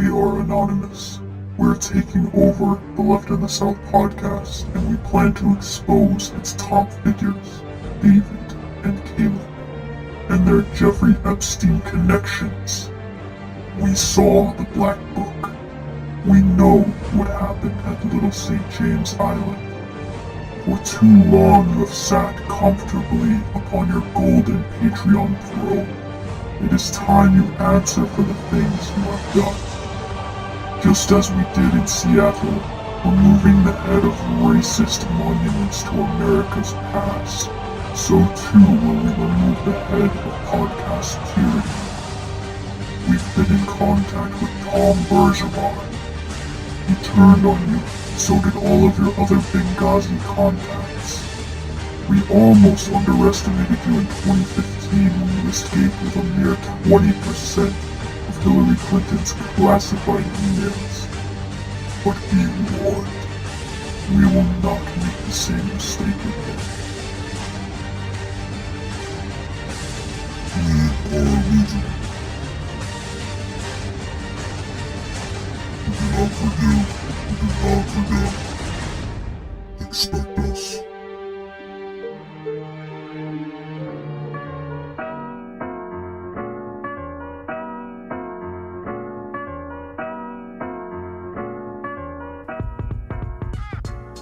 We are anonymous. We're taking over the Left and the South podcast, and we plan to expose its top figures, David and Caleb, and their Jeffrey Epstein connections. We saw the Black Book. We know what happened at Little St. James Island. For too long you have sat comfortably upon your golden Patreon throne. It is time you answer for the things you have done. Just as we did in Seattle, removing the head of racist monuments to America's past, so too will we remove the head of podcast tyranny. We've been in contact with Tom Bergeron. He turned on you, so did all of your other Benghazi contacts. We almost underestimated you in 2015 when you escaped with a mere 20% of Hillary Clinton's classified emails. But be warned, we will not make the same mistake again. We are legion. We do not forgive, we do not forget. Expect us.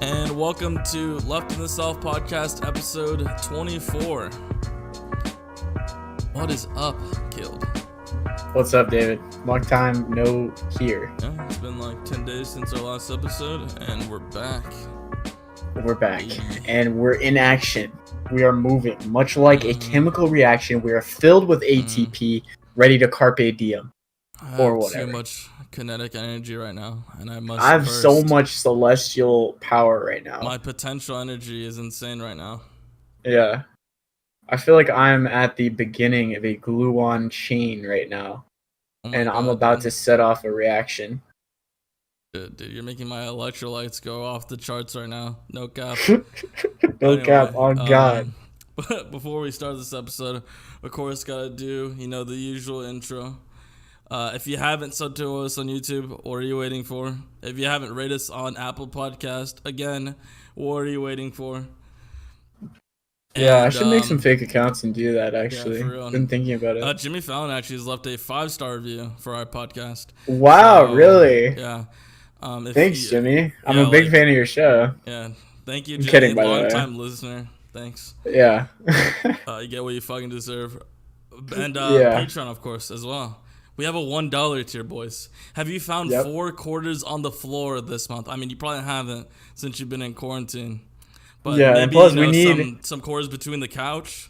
And welcome to Left in the South podcast episode 24. What is up, Caleb? What's up, David? Long time no here. Yeah, it's been like 10 days since our last episode, and we're back. We're back, and we're in action. We are moving. Much like a chemical reaction, we are filled with ATP, ready to carpe diem, or whatever. Too much kinetic energy right now, and I have so much celestial power right now. My potential energy is insane right now. Yeah. I feel like I'm at the beginning of a glue-on chain right now, and I'm about to set off a reaction. Dude, you're making my electrolytes go off the charts right now. No cap. Cap on God. But before we start this episode, of course, gotta do, the usual intro. If you haven't subbed to us on YouTube, what are you waiting for? If you haven't rated us on Apple Podcast, again, what are you waiting for? Yeah, I should make some fake accounts and do that, actually. Yeah, for real. Been thinking about it. Jimmy Fallon actually has left a 5-star review for our podcast. Wow, so, really? Yeah. Thanks, Jimmy. I'm a big fan of your show. Yeah. Thank you, Jimmy. Kidding, by the way. Long-time listener. Thanks. Yeah. You get what you fucking deserve. And Patreon, of course, as well. We have a $1 tier, boys. Have you found 4 quarters on the floor this month? I mean, you probably haven't since you've been in quarantine. But maybe, and plus we need some quarters between the couch.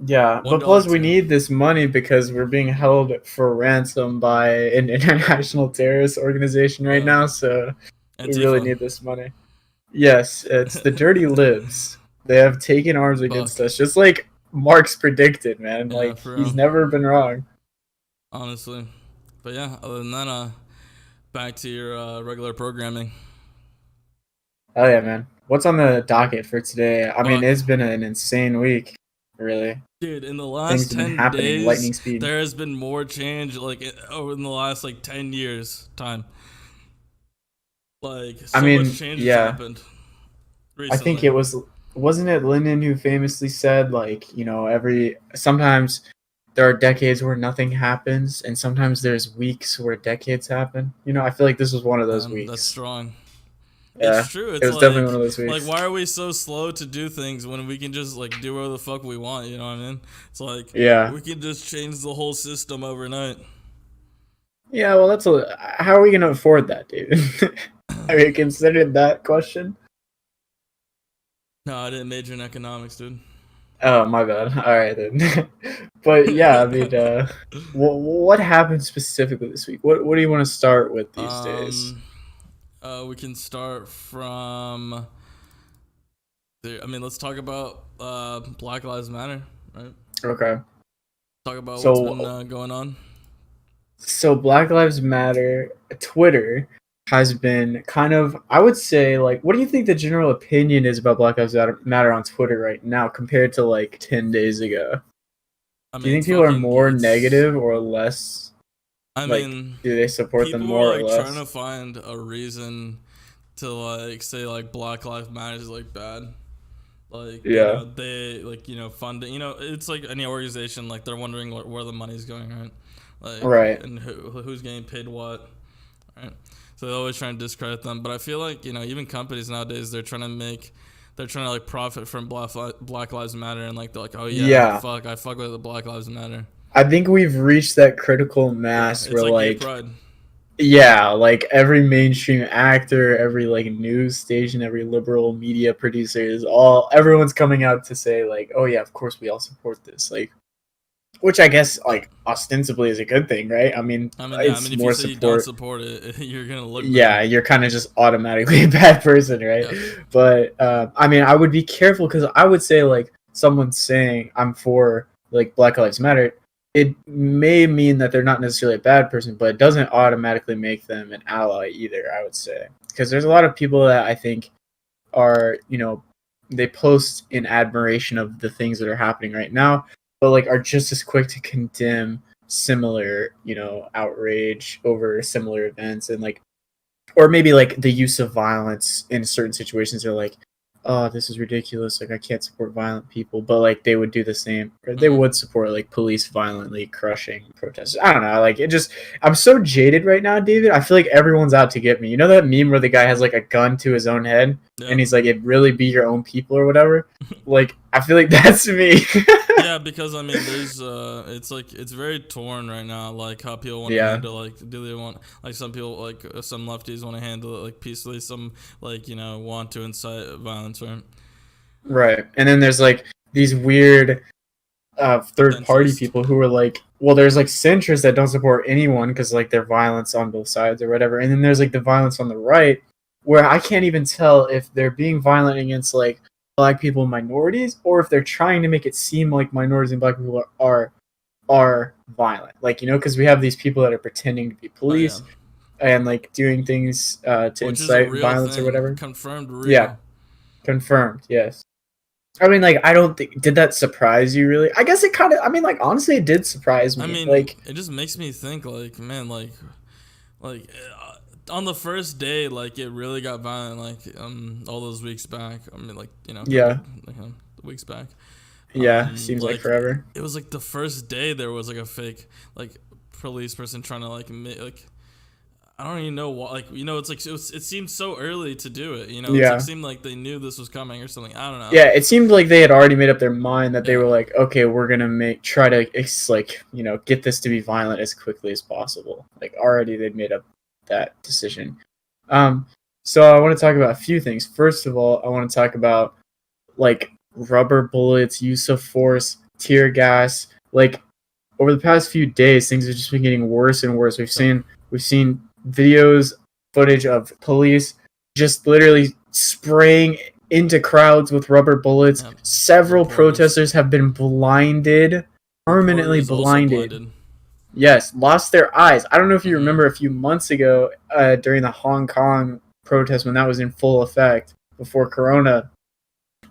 Yeah, but plus we need this money because we're being held for ransom by an international terrorist organization right now, so we really need this money. Yes, it's the Dirty Libs. They have taken arms against us, just like Marx predicted, man. Like, he's never been wrong. Honestly. But yeah, other than that, back to your regular programming. Oh yeah, man. What's on the docket for today? I mean, it's been an insane week, really. Dude, in the last 10 days, lightning speed. There has been more change, like, over in the last, 10 years time. Like, so much change has happened recently. I think wasn't it Lyndon who famously said, sometimes there are decades where nothing happens, and sometimes there's weeks where decades happen. I feel like this was one of those weeks. That's strong. Yeah, it's true. It was definitely one of those weeks. Like, why are we so slow to do things when we can just, do whatever the fuck we want, you know what I mean? It's like, we can just change the whole system overnight. Yeah, well, how are we going to afford that, dude? Have you considered that question? No, I didn't major in economics, dude. Oh, my bad. All right, then. But, yeah, I mean, what happened specifically this week? What do you want to start with these days? We can start from. Let's talk about Black Lives Matter, right? Okay. Talk about what's been going on. So Black Lives Matter, Twitter has been kind of, I would say, what do you think the general opinion is about Black Lives Matter on Twitter right now compared to 10 days ago? Do you think people are more negative or less I Like, mean, do they support them more are or like less? trying to find a reason to like say like Black Lives Matter is like bad. Like, Yeah. they like, funding, it's like any organization, like they're wondering where the money's going, right? Like, Right. and who's getting paid what, right? So they're always trying to discredit them. But I feel like, even companies nowadays, they're trying to like profit from Black Lives Matter, and like they're like, oh yeah, Yeah. I fuck with the Black Lives Matter. I think we've reached that critical Yeah, mass it's where like gay like pride. yeah, like every mainstream actor, every like news station, every liberal media producer everyone's coming out to say like, oh yeah, of course we all support this. Like, which I guess like ostensibly is a good thing, right? I mean, Yeah, it's if more you say you don't support. support it, you're gonna look Yeah, bad. you're kind of just automatically a bad person, right? Yeah. But I mean, I would be careful because I would say like someone saying I'm for like Black Lives Matter, it may mean that they're not necessarily a bad person, but it doesn't automatically make them an ally either. I would say because there's a lot of people that I think are they post in admiration of the things that are happening right now, but like are just as quick to condemn similar outrage over similar events and like or maybe like the use of violence in certain situations are like, oh, this is ridiculous, like I can't support violent people, but like they would do the same, or they would support like police violently crushing protesters. I don't know, like it just, I'm so jaded right now, David. I feel like everyone's out to get me. You know that meme where the guy has like a gun to his own head and he's like, it really be your own people or whatever? Like I feel like that's me. Yeah, because I mean, there's it's like it's very torn right now. Like how people want to handle, like, do they want, like, some people, like some lefties want to handle it like peacefully, some like want to incite violence, right? Right, and then there's like these weird third party people who are like, well, there's like centrists that don't support anyone because like they're violence on both sides or whatever, and then there's like the violence on the right where I can't even tell if they're being violent against like black people and minorities or if they're trying to make it seem like minorities and black people are violent, like because we have these people that are pretending to be police and like doing things to which incite violence thing, or whatever. confirmed real. Yeah, confirmed. Yes. I mean, like, I don't think, did that surprise you really? I guess it kind of, I mean, like, honestly, it did surprise me. I mean, like, it just makes me think, like, man, like on the first day, like, it really got violent, like, all those weeks back. I mean, like, yeah, weeks back. Yeah, seems like forever. It was like the first day there was like a fake, like, police person trying to like I don't even know what, like, it's like it seemed so early to do it, Yeah. It's like, seemed like they knew this was coming or something. I don't know. Yeah, it seemed like they had already made up their mind that they were like, okay, we're gonna try to get this to be violent as quickly as possible. Like already they'd made up that decision. So I want to talk about a few things. First of all, I want to talk about like rubber bullets, use of force, tear gas. Like over the past few days, things have just been getting worse and worse. We've seen videos, footage of police just literally spraying into crowds with rubber bullets. Yeah. Several protesters have been blinded, permanently blinded. Yes, lost their eyes. I don't know if you remember a few months ago during the Hong Kong protest when that was in full effect before Corona.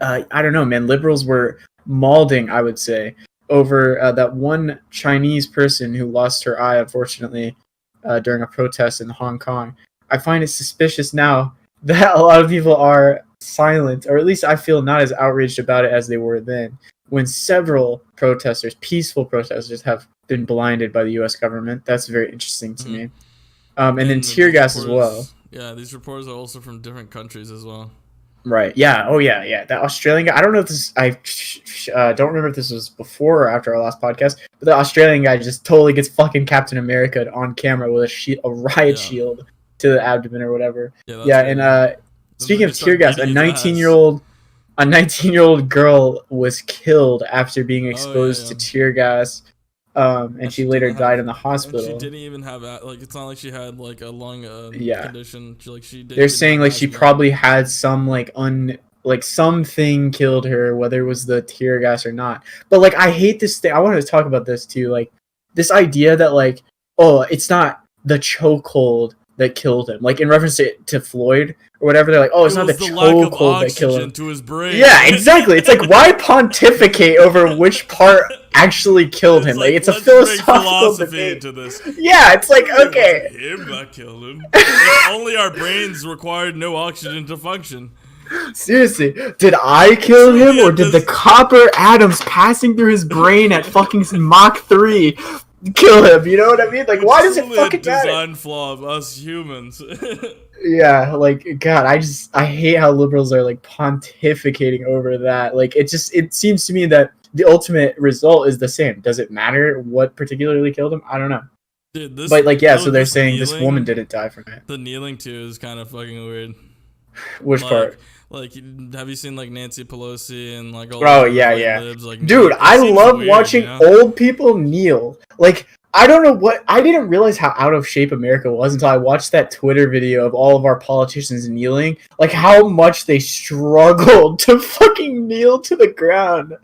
I don't know, man. Liberals were mauling, I would say, over that one Chinese person who lost her eye, unfortunately, during a protest in Hong Kong. I find it suspicious now that a lot of people are silent, or at least I feel not as outraged about it as they were then, when several protesters, peaceful protesters, have been blinded by the U.S. government. That's very interesting to me. And then tear gas as well. Yeah, these reporters are also from different countries as well. Right. Yeah. Oh, yeah. Yeah. That Australian guy. I don't know if this. I don't remember if this was before or after our last podcast. But the Australian guy just totally gets fucking Captain America on camera with a riot shield to the abdomen or whatever. Yeah. And speaking of tear gas, a 19-year-old girl was killed after being exposed to tear gas. And she later died in the hospital. She didn't even have it's not like she had like a lung condition. They're saying like she probably had some something killed her, whether it was the tear gas or not. But like I hate this thing. I wanted to talk about this too. Like this idea that like, oh, it's not the chokehold that killed him. Like in reference to Floyd or whatever, they're like, oh, it's not the chokehold that killed him. To his brain. Yeah, exactly. It's like, why pontificate over which part actually killed him? Like, it's a philosophical debate. Into this. Yeah, it's like, okay. Him that killed him. If only our brains required no oxygen to function. Seriously, did I kill him, or did the copper atoms passing through his brain at fucking Mach 3 kill him? You know what I mean? Like, why does it fucking matter? Design flaw of us humans. Yeah, like, God, I hate how liberals are like pontificating over that. Like, it seems to me that the ultimate result is the same. Does it matter what particularly killed him? I don't know. Dude, but like, yeah, so they're saying this woman didn't die from it. The kneeling too is kind of fucking weird. Which part? Like, have you seen like Nancy Pelosi and like all? Oh yeah. Libs, like, dude, I love watching old people kneel. Like, I don't know what, I didn't realize how out of shape America was until I watched that Twitter video of all of our politicians kneeling. Like, how much they struggled to fucking kneel to the ground,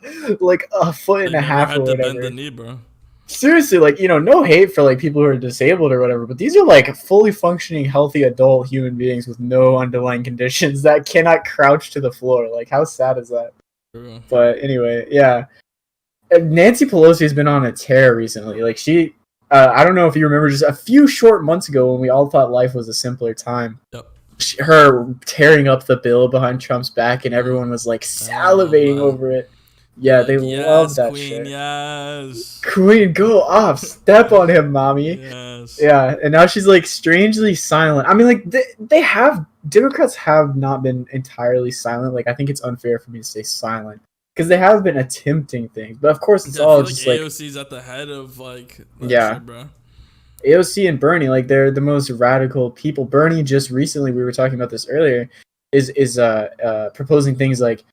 like a foot and a half or whatever. Bend the knee, bro. Seriously, like, you know, no hate for like people who are disabled or whatever, but these are like fully functioning, healthy adult human beings with no underlying conditions that cannot crouch to the floor. Like, how sad is that? True. But anyway, yeah. Nancy Pelosi has been on a tear recently. Like, she, I don't know if you remember, just a few short months ago when we all thought life was a simpler time. Yep. Her tearing up the bill behind Trump's back, and everyone was like salivating over it. Yeah, they love that queen, shit. Yes, Queen, go off. Step on him, mommy. Yes. Yeah, and now she's like strangely silent. I mean, like, Democrats have not been entirely silent. Like, I think it's unfair for me to say silent, because they have been attempting things. But of course, it's all just like AOC's at the head of like shit, bro. AOC and Bernie, like, they're the most radical people. Bernie just recently, we were talking about this earlier, is proposing things like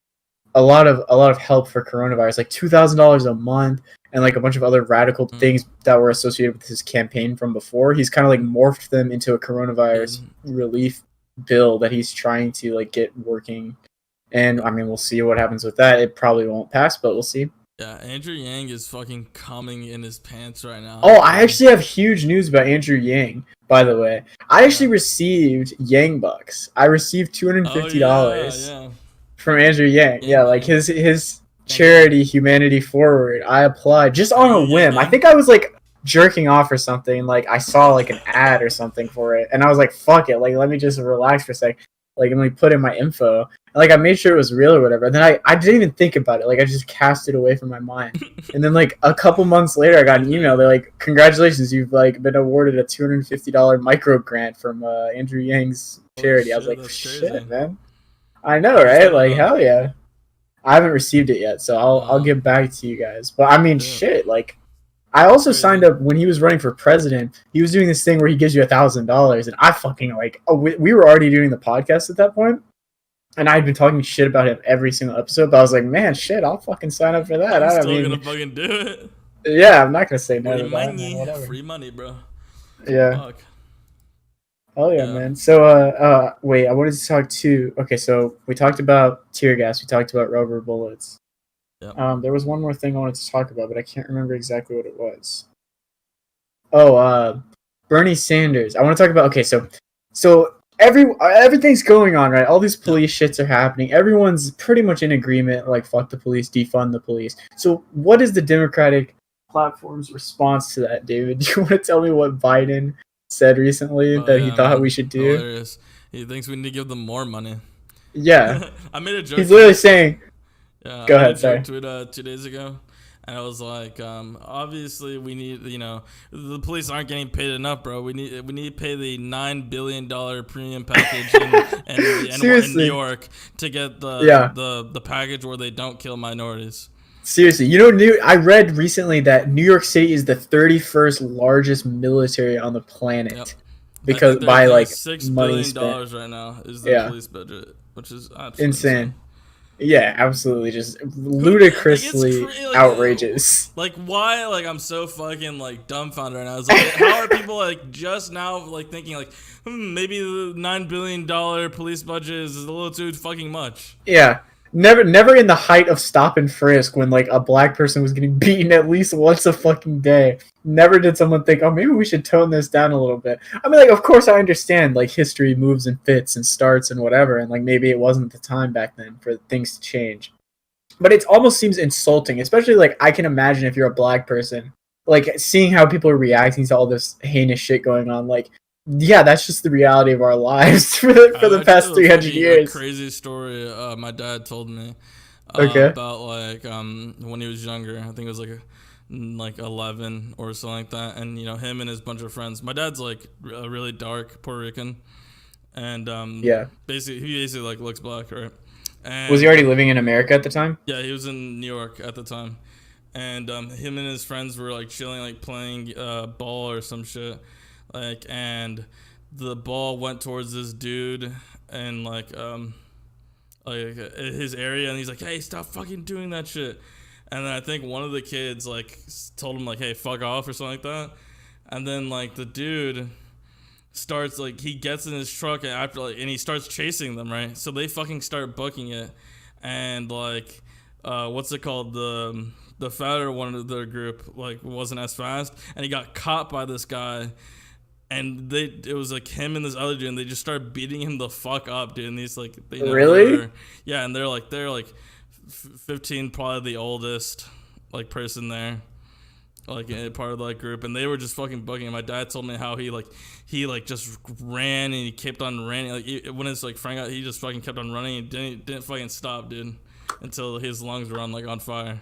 a lot of help for coronavirus, like $2,000 a month, and like a bunch of other radical things that were associated with his campaign from before. He's kind of like morphed them into a coronavirus relief bill that he's trying to like get working. And I mean, we'll see what happens with that. It probably won't pass, but we'll see. Yeah, Andrew Yang is fucking coming in his pants right now. Oh, I actually have huge news about Andrew Yang, by the way. I actually received Yang bucks. I received $250 from Andrew Yang. Yeah, like his charity, Humanity Forward. I applied just on a whim. I think I was like jerking off or something. Like, I saw like an ad or something for it, and I was like, fuck it. Like, let me just relax for a sec. Like, let me put in my info. Like, I made sure it was real or whatever. And then I didn't even think about it. Like, I just cast it away from my mind. And then, like, a couple months later, I got an email. They're like, congratulations, you've, like, been awarded a $250 micro grant from Andrew Yang's charity. I was like, shit, man. I know, right? Like, hell yeah. I haven't received it yet, so I'll get back to you guys. But, I mean, shit, like, I also signed up when he was running for president. He was doing this thing where he gives you $1,000, and I fucking, like, we were already doing the podcast at that point. And I'd been talking shit about him every single episode, but I was like, man, shit, I'll fucking sign up for that. I'm still gonna fucking do it. Yeah, I'm not gonna say no to that. Free money, bro. Yeah. Fuck. Oh yeah, man. So, wait, I wanted to talk too. Okay, so we talked about tear gas. We talked about rubber bullets. Yep. There was one more thing I wanted to talk about, but I can't remember exactly what it was. Oh, Bernie Sanders. I want to talk about. Okay, so everything's going on, right? All these police shits are happening. Everyone's pretty much in agreement, like, fuck the police, defund the police. So what is the Democratic platform's response to that, David? Do you want to tell me what Biden said recently that he thought we should do? Hilarious. He thinks we need to give them more money. Yeah. I made a joke. He's literally saying... Yeah, go ahead, sorry. I made a joke 2 days ago. And I was like, obviously we need, the police aren't getting paid enough, bro. We need to pay the $9 billion premium package in New York to get the package where they don't kill minorities. Seriously, I read recently that New York City is the 31st largest military on the planet. Yep. Because by like $6 money billion spent right now is the police budget, which is absolutely insane. Yeah, absolutely, just ludicrously outrageous. Like, why? Like, I'm so fucking like dumbfounded right now. It's like, how are people like just now like thinking like, maybe the $9 billion police budget is a little too fucking much? Yeah, Never in the height of stop and frisk when like a black person was getting beaten at least once a fucking day. Never did someone think, oh, maybe we should tone this down a little bit. I mean, like, of course I understand like history moves and fits and starts and whatever, and like maybe it wasn't the time back then for things to change. But it almost seems insulting, especially like I can imagine if you're a black person, like seeing how people are reacting to all this heinous shit going on, like yeah, that's just the reality of our lives for the past 300 years. A crazy story my dad told me about like when he was younger. I think it was like 11 or something like that, and you know him and his bunch of friends. My dad's like a really dark Puerto Rican, and he basically like looks black, right? And, was he already living in America at the time? Yeah, he was in New York at the time, and him and his friends were like chilling, like playing ball or some shit, like, and the ball went towards this dude and like his area, and he's like, hey, stop fucking doing that shit. And then I think one of the kids like told him like, hey, fuck off or something like that. And then like the dude starts like, he gets in his truck and after like, and he starts chasing them, right? So they fucking start booking it, and like what's it called, the fatter one of their group like wasn't as fast, and he got caught by this guy, and it was like him and this other dude, and they just started beating him the fuck up, dude. And these like really, yeah, and they're like 15, probably the oldest like person there, like part of that group, and they were just fucking bugging him. My dad told me how he just ran, and he kept on running. Like when his like friend got, he just fucking kept on running and didn't fucking stop, dude, until his lungs were on fire.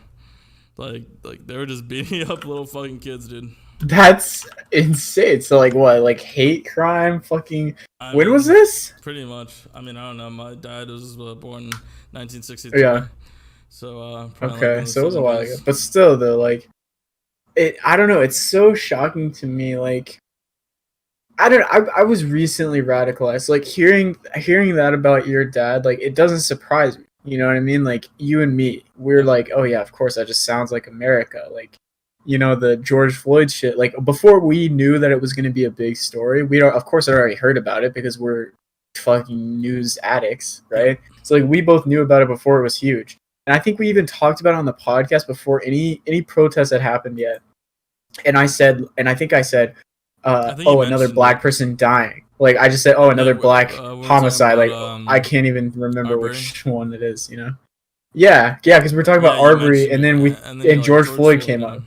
Like they were just beating up little fucking kids, dude. That's insane. So like what, like hate crime, fucking. When was this? Pretty much. I mean, I don't know. My dad was born in 1963. Yeah. So okay, so it was a while ago. But still, though, like, I don't know. It's so shocking to me. Like, I was recently radicalized. Like hearing that about your dad, like it doesn't surprise me. You know what I mean? Like you and me, we're like, oh yeah, of course, that just sounds like America. Like, you know, the George Floyd shit. Like before we knew that it was going to be a big story, we of course had already heard about it because we're fucking news addicts, right? So like we both knew about it before it was huge. And I think we even talked about it on the podcast before any protest had happened yet. And I think I said, another black person dying. Like I just said, oh, another black homicide. Like I can't even remember Arbery? which one it is. You know? Yeah, because we're talking about Arbery, and then George Floyd came up.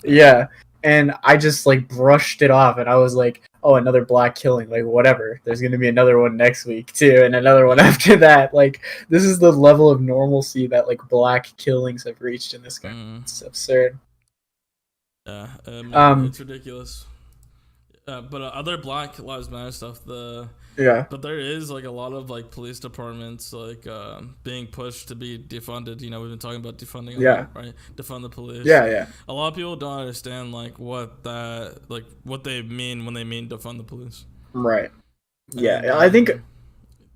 Yeah, and I just like brushed it off, and I was like, oh, another black killing, like whatever. There's gonna be another one next week too, and another one after that. Like this is the level of normalcy that like black killings have reached in this country. It's absurd. Yeah, it's ridiculous. But other Black Lives Matter stuff, but there is like a lot of like police departments like being pushed to be defunded. You know, we've been talking about defunding, right? Defund the police. Yeah. A lot of people don't understand like what they mean when they mean defund the police. Right. Yeah, and, I think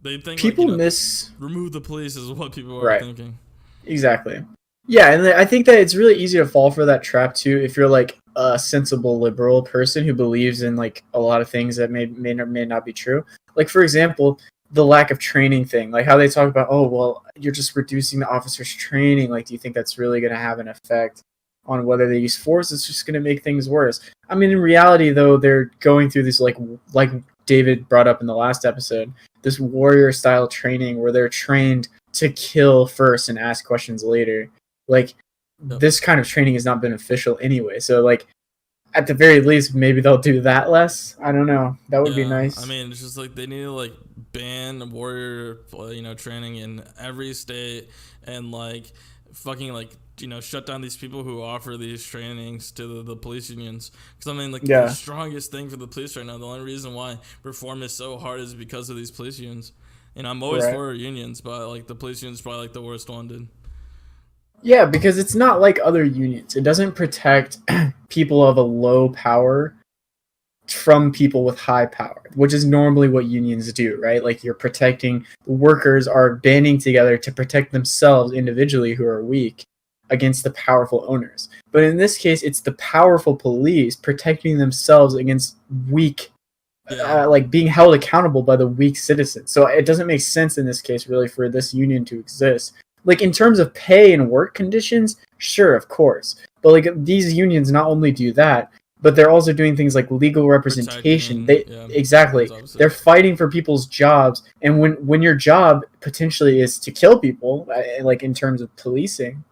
they think people remove the police is what people are thinking. Exactly. Yeah, and I think that it's really easy to fall for that trap too if you're like a sensible liberal person who believes in like a lot of things that may or may not be true. Like for example, the lack of training thing, like how they talk about, oh well, you're just reducing the officers' training. Like, do you think that's really going to have an effect on whether they use force? It's just going to make things worse. I mean, in reality, though, they're going through this like David brought up in the last episode, this warrior style training where they're trained to kill first and ask questions later. Like, this kind of training is not beneficial anyway. So, like, at the very least, maybe they'll do that less. I don't know. That would be nice. I mean, it's just like they need to like ban warrior, training in every state, and like fucking like shut down these people who offer these trainings to the police unions. Because I mean, like the strongest thing for the police right now, the only reason why reform is so hard is because of these police unions. And I'm always for unions, but like the police union is probably like the worst one, dude. Yeah, because it's not like other unions. It doesn't protect people of a low power from people with high power, which is normally what unions do, right? Like you're protecting, the workers are banding together to protect themselves individually who are weak against the powerful owners. But in this case, it's the powerful police protecting themselves against weak, like being held accountable by the weak citizens. So it doesn't make sense in this case really for this union to exist. like in terms of pay and work conditions, sure, of course. But like these unions not only do that, but they're also doing things like legal representation. Exactly. They're fighting for people's jobs, and when your job potentially is to kill people, like in terms of policing,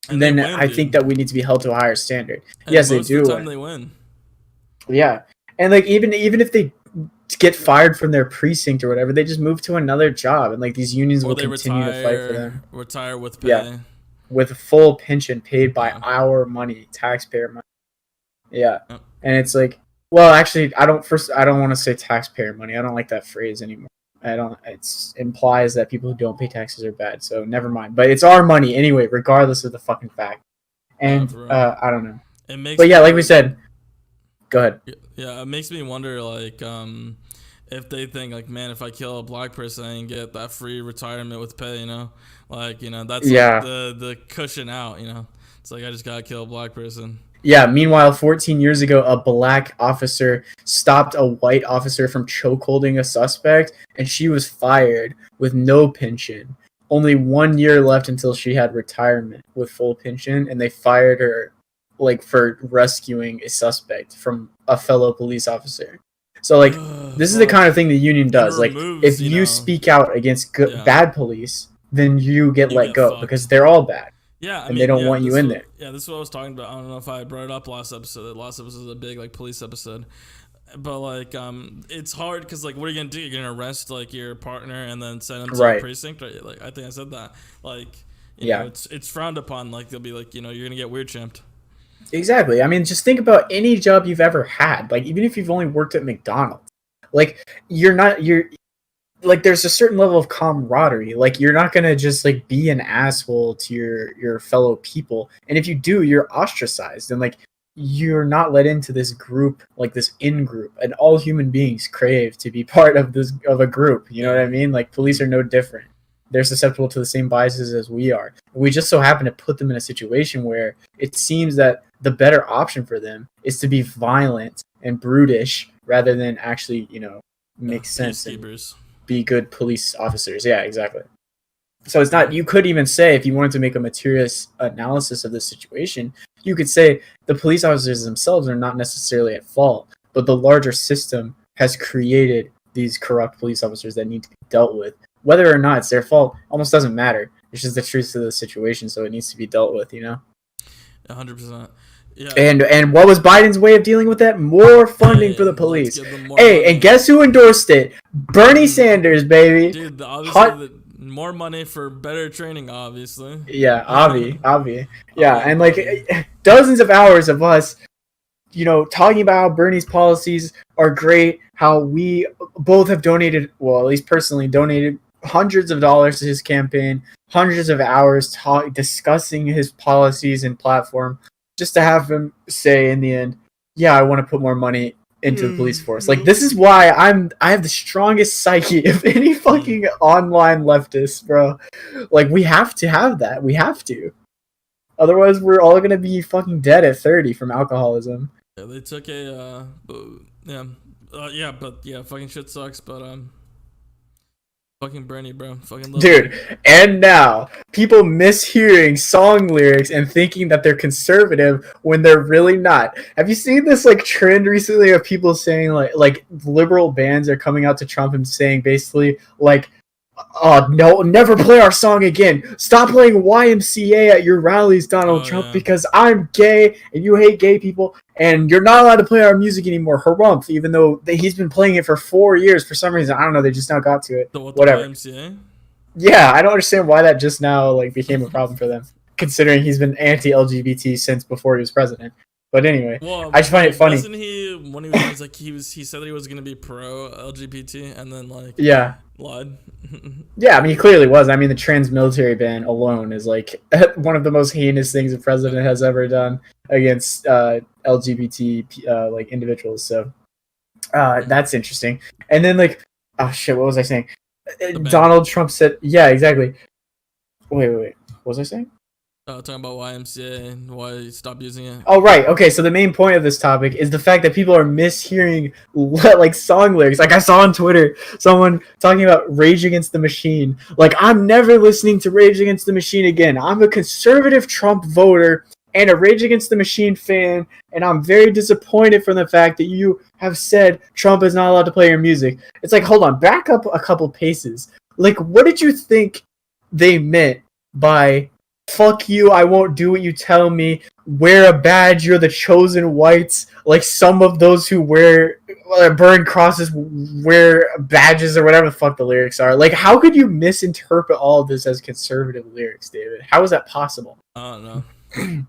and then I think that we need to be held to a higher standard. And yes, they do. Most of the time they win. Yeah, and like even if they get fired from their precinct or whatever, they just move to another job, and like these unions will continue to fight for them. Retire with pay. Yeah, with a full pension paid by our money, taxpayer money. Yeah, and it's like, well, actually, I don't want to say taxpayer money. I don't like that phrase anymore. It implies that people who don't pay taxes are bad. So never mind. But it's our money anyway, regardless of the fucking fact. And I don't know. But yeah, like we said. Go ahead. Yeah, it makes me wonder, like, if they think, like, man, if I kill a black person, I can get that free retirement with pay, you know? Like, you know, that's like the cushion out, you know? It's like, I just gotta kill a black person. Yeah, meanwhile, 14 years ago, a black officer stopped a white officer from chokeholding a suspect, and she was fired with no pension. Only 1 year left until she had retirement with full pension, and they fired her like for rescuing a suspect from a fellow police officer. So like this is the kind of thing the union does. Like if you speak out against bad police, then you get let go fucked. Because they're all bad. Yeah, I mean, they don't want you in there. Yeah, this is what I was talking about. I don't know if I brought it up last episode. Last episode was a big like police episode. But like it's hard because like what are you gonna do? You're gonna arrest like your partner and then send him to a precinct, right? Like I think I said that. Like you know, it's frowned upon. Like they'll be like, you know, you're gonna get weird champed. Exactly. I mean, just think about any job you've ever had. Like, even if you've only worked at McDonald's, like, you're like, there's a certain level of camaraderie. Like, you're not gonna just like be an asshole to your fellow people. And if you do, you're ostracized, and like, you're not let into this group, like this in group. And all human beings crave to be part of a group. You know what I mean? Like, police are no different. They're susceptible to the same biases as we are. We just so happen to put them in a situation where it seems that the better option for them is to be violent and brutish rather than actually, you know, make sense and be good police officers. Yeah, exactly. So it's not, you could even say, if you wanted to make a materialist analysis of this situation, you could say the police officers themselves are not necessarily at fault, but the larger system has created these corrupt police officers that need to be dealt with. Whether or not it's their fault almost doesn't matter. It's just the truth of the situation, so it needs to be dealt with, you know? 100%. Yeah. And what was Biden's way of dealing with that? More funding for the police. Hey, and guess who endorsed it? Bernie Sanders, baby. Dude, obviously more money for better training, obviously. Yeah, Avi. Yeah, and like dozens of hours of us, you know, talking about how Bernie's policies are great, how we both have donated, well, at least personally donated hundreds of dollars to his campaign, hundreds of hours discussing his policies and platform, just to have him say in the end, yeah, I want to put more money into the police force. Like, this is why I have the strongest psyche of any fucking online leftist, bro. Like, we have to have that. We have to. Otherwise, we're all going to be fucking dead at 30 from alcoholism. Yeah, they took a, fucking shit sucks, but, fucking Bernie, bro. Fucking love dude, it. And now, people mishearing song lyrics and thinking that they're conservative when they're really not. Have you seen this, like, trend recently of people saying, like liberal bands are coming out to Trump and saying basically, like, no, never play our song again. Stop playing YMCA at your rallies, Donald Trump, because I'm gay and you hate gay people, and you're not allowed to play our music anymore. Harumph, even though he's been playing it for 4 years for some reason. I don't know. They just now got to it. Whatever. YMCA? Yeah, I don't understand why that just now like became a problem for them, considering he's been anti-LGBT since before he was president. But anyway, I just find it funny. Wasn't he when he was like he said that he was gonna be pro LGBT and then like lied. Yeah, I mean he clearly was. I mean the trans military ban alone is like one of the most heinous things a president has ever done against LGBT like individuals. So that's interesting. And then like oh shit, what was I saying? Donald Trump said, yeah, exactly. Wait. What was I saying? Talking about YMCA and why you stopped using it. Oh, right. Okay, so the main point of this topic is the fact that people are mishearing like song lyrics. Like I saw on Twitter someone talking about Rage Against the Machine. Like, I'm never listening to Rage Against the Machine again. I'm a conservative Trump voter and a Rage Against the Machine fan, and I'm very disappointed from the fact that you have said Trump is not allowed to play your music. It's like, hold on, back up a couple paces. Like, what did you think they meant by fuck you, I won't do what you tell me, wear a badge, you're the chosen whites, like some of those who wear burn crosses wear badges or whatever the fuck the lyrics are. Like, how could you misinterpret all of this as conservative lyrics, David? How is that possible? I don't know.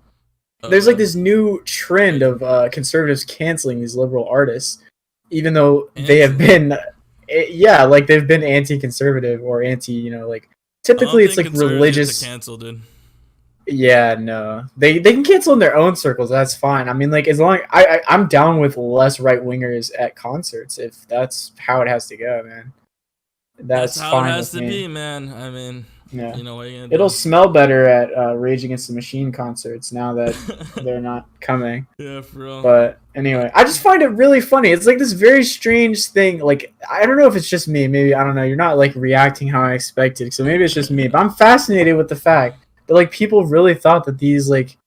There's like this new trend of conservatives canceling these liberal artists, even though they have been like they've been anti-conservative or anti, like typically it's like religious cancel, dude. Yeah, no. They can cancel in their own circles. That's fine. I mean, like, as long I'm down with less right wingers at concerts if that's how it has to go, man. That's how fine it has to me. be, man. I mean, yeah. You know what you're gonna It'll do. smell better at Rage Against the Machine concerts now that they're not coming. Yeah, for real. But anyway, I just find it really funny. It's like this very strange thing. Like, I don't know if it's just me. Maybe, I don't know. You're not like reacting how I expected. So maybe it's just me. But I'm fascinated with the fact that like people really thought that these like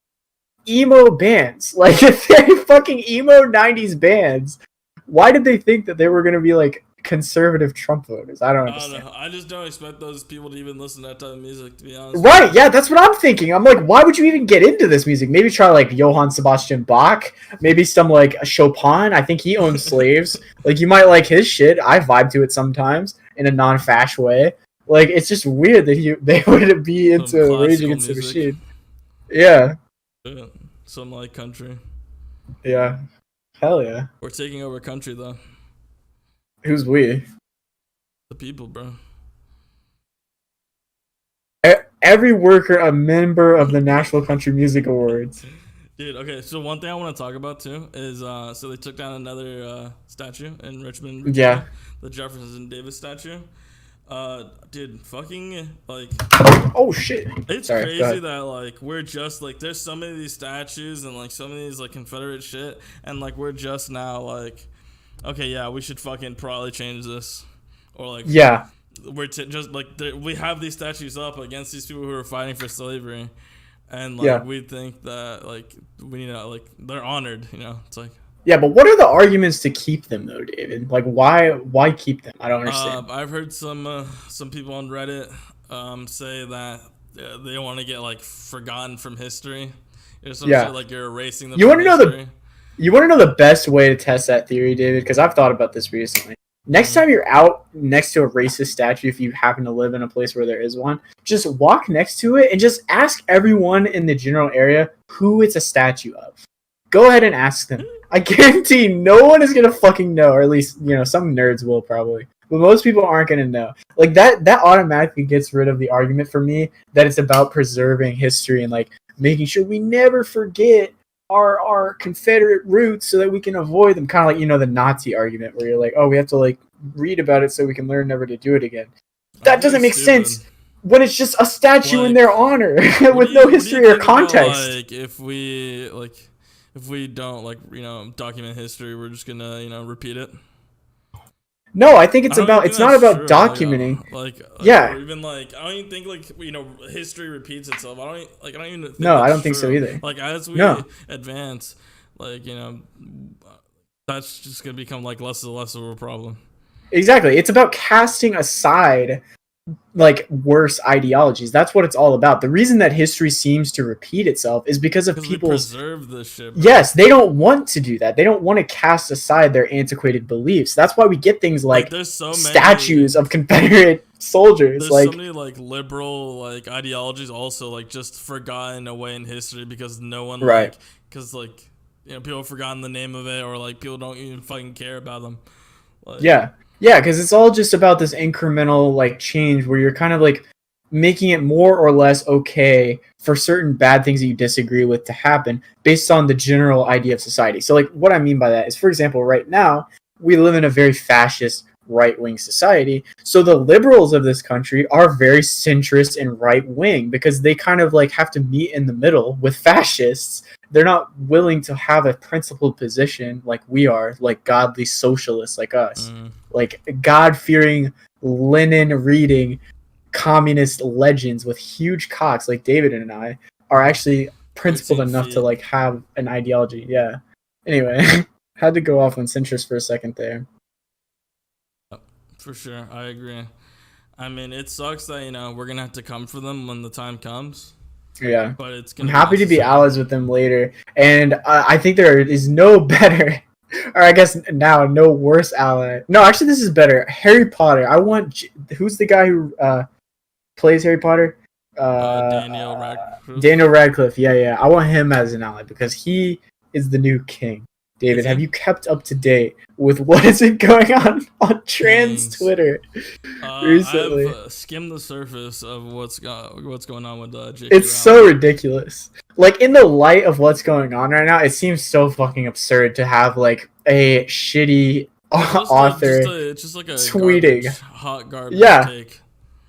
emo bands, like very fucking emo 90s bands, why did they think that they were gonna be like conservative Trump voters? I don't understand. I just don't expect those people to even listen to that type of music, to be honest. Right, yeah, that's what I'm thinking. I'm like, why would you even get into this music? Maybe try like Johann Sebastian Bach, maybe some like Chopin. I think he owned slaves. Like, you might like his shit. I vibe to it sometimes in a non-fash way. Like, it's just weird that they wouldn't be into Rage Against the Machine. Yeah. Some like country. Yeah. Hell yeah. We're taking over country, though. Who's we? The people, bro. Every worker a member of the National Country Music Awards. Dude, okay, so one thing I want to talk about, too, is, so they took down another statue in Richmond, Virginia, yeah. The Jefferson Davis statue. Dude, fucking, like... Oh, shit. It's crazy that, like, we're just, like, there's so many of these statues and, like, so many of these, like, Confederate shit, and, like, we're just now, like, okay, yeah, we should fucking probably change this. Or, like... Yeah. We're just, like, we have these statues up against these people who are fighting for slavery, and, like, we think that, like, we need to, like, they're honored, you know? It's like... Yeah, but what are the arguments to keep them, though, David? Like, why keep them? I don't understand. I've heard some people on Reddit say that they want to get, like, forgotten from history. Or some shit, like you're erasing them from history. You want to know the best way to test that theory, David? Because I've thought about this recently. Next time you're out next to a racist statue, if you happen to live in a place where there is one, just walk next to it and just ask everyone in the general area who it's a statue of. Go ahead and ask them. I guarantee no one is gonna fucking know, or at least, some nerds will probably. But most people aren't gonna know. Like, that automatically gets rid of the argument for me that it's about preserving history and like making sure we never forget our Confederate roots so that we can avoid them. Kind of like, the Nazi argument where you're like, oh, we have to like read about it so we can learn never to do it again. That doesn't make sense when it's just a statue in their honor with no history or context. About, like, if we don't, like, document history, we're just gonna, repeat it. No, I think it's not about documenting. Or even like, I don't even think like, history repeats itself. I don't even think I don't think so either. Like, as we advance, like, that's just gonna become like less and less of a problem. Exactly. It's about casting aside like worse ideologies. That's what it's all about. The reason that history seems to repeat itself is because of people's preserve this shit, bro. Yes, they don't want to do that. They don't want to cast aside their antiquated beliefs. That's why we get things like there's so statues of Confederate soldiers. There's so many like liberal like ideologies also like just forgotten away in history because no one because people have forgotten the name of it or like people don't even fucking care about them. Like, Yeah, because it's all just about this incremental like change where you're kind of like making it more or less okay for certain bad things that you disagree with to happen based on the general idea of society. So like what I mean by that is, for example, right now we live in a very fascist, right-wing society. So the liberals of this country are very centrist and right-wing because they kind of like have to meet in the middle with fascists. They're not willing to have a principled position like we are, like godly socialists like us, like God-fearing, Lenin-reading communist legends with huge cocks like David and I are actually principled enough to like have an ideology. Yeah. Anyway, had to go off on centrist for a second there. For sure, I agree. I mean, it sucks that, you know, we're gonna have to come for them when the time comes. Yeah, but it's I'm happy to be allies with them later, and I think there is no better, or I guess now no worse ally. No, actually, this is better. Harry Potter. I want who's the guy who plays Harry Potter? Daniel Radcliffe. Daniel Radcliffe. Yeah. I want him as an ally because he is the new king. David, have you kept up to date with what is it going on trans Twitter recently? I've skimmed the surface of what's going on with J.K. It's so ridiculous. Like, in the light of what's going on right now, it seems so fucking absurd to have like a shitty author just like a tweeting hot garbage take.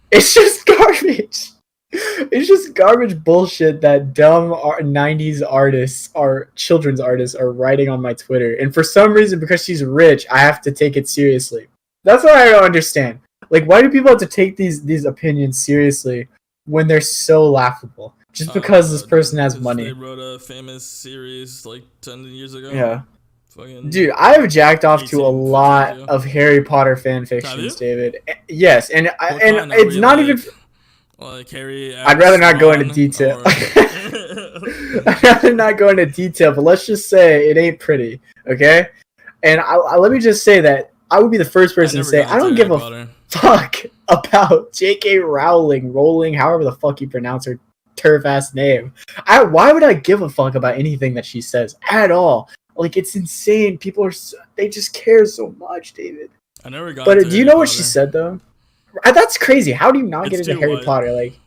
It's just garbage. It's just garbage bullshit that dumb 90s artists children's artists are writing on my Twitter. And for some reason, because she's rich, I have to take it seriously. That's what I don't understand. Like, why do people have to take these opinions seriously when they're so laughable? Just because this person has money. They wrote a famous series like 10 years ago. Yeah. Dude, I have jacked off to a lot of Harry Potter fan fictions, David. Yes, and it's not even... Like Harry, I'd rather not go into detail. I'd rather not go into detail, but let's just say it ain't pretty, okay? And let me just say that I would be the first person to say I don't give a fuck about J.K. Rowling, however the fuck you pronounce her turf-ass name. Why would I give a fuck about anything that she says at all? Like, it's insane. People they just care so much, David. I never got. But do you know what she said though? That's crazy. How do you not get into Harry Potter? Like,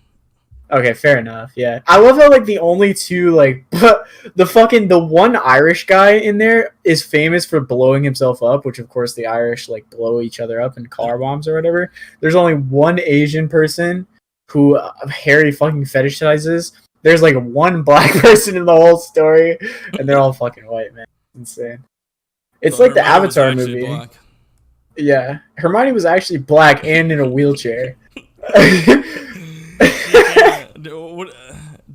okay, fair enough. Yeah, I love how like the only two like the one Irish guy in there is famous for blowing himself up, which of course the Irish like blow each other up in car bombs or whatever. There's only one Asian person who Harry fucking fetishizes. There's like one black person in the whole story, and they're all fucking white, man. Insane. It's like the Avatar movie. Black. Yeah, Hermione was actually black and in a wheelchair.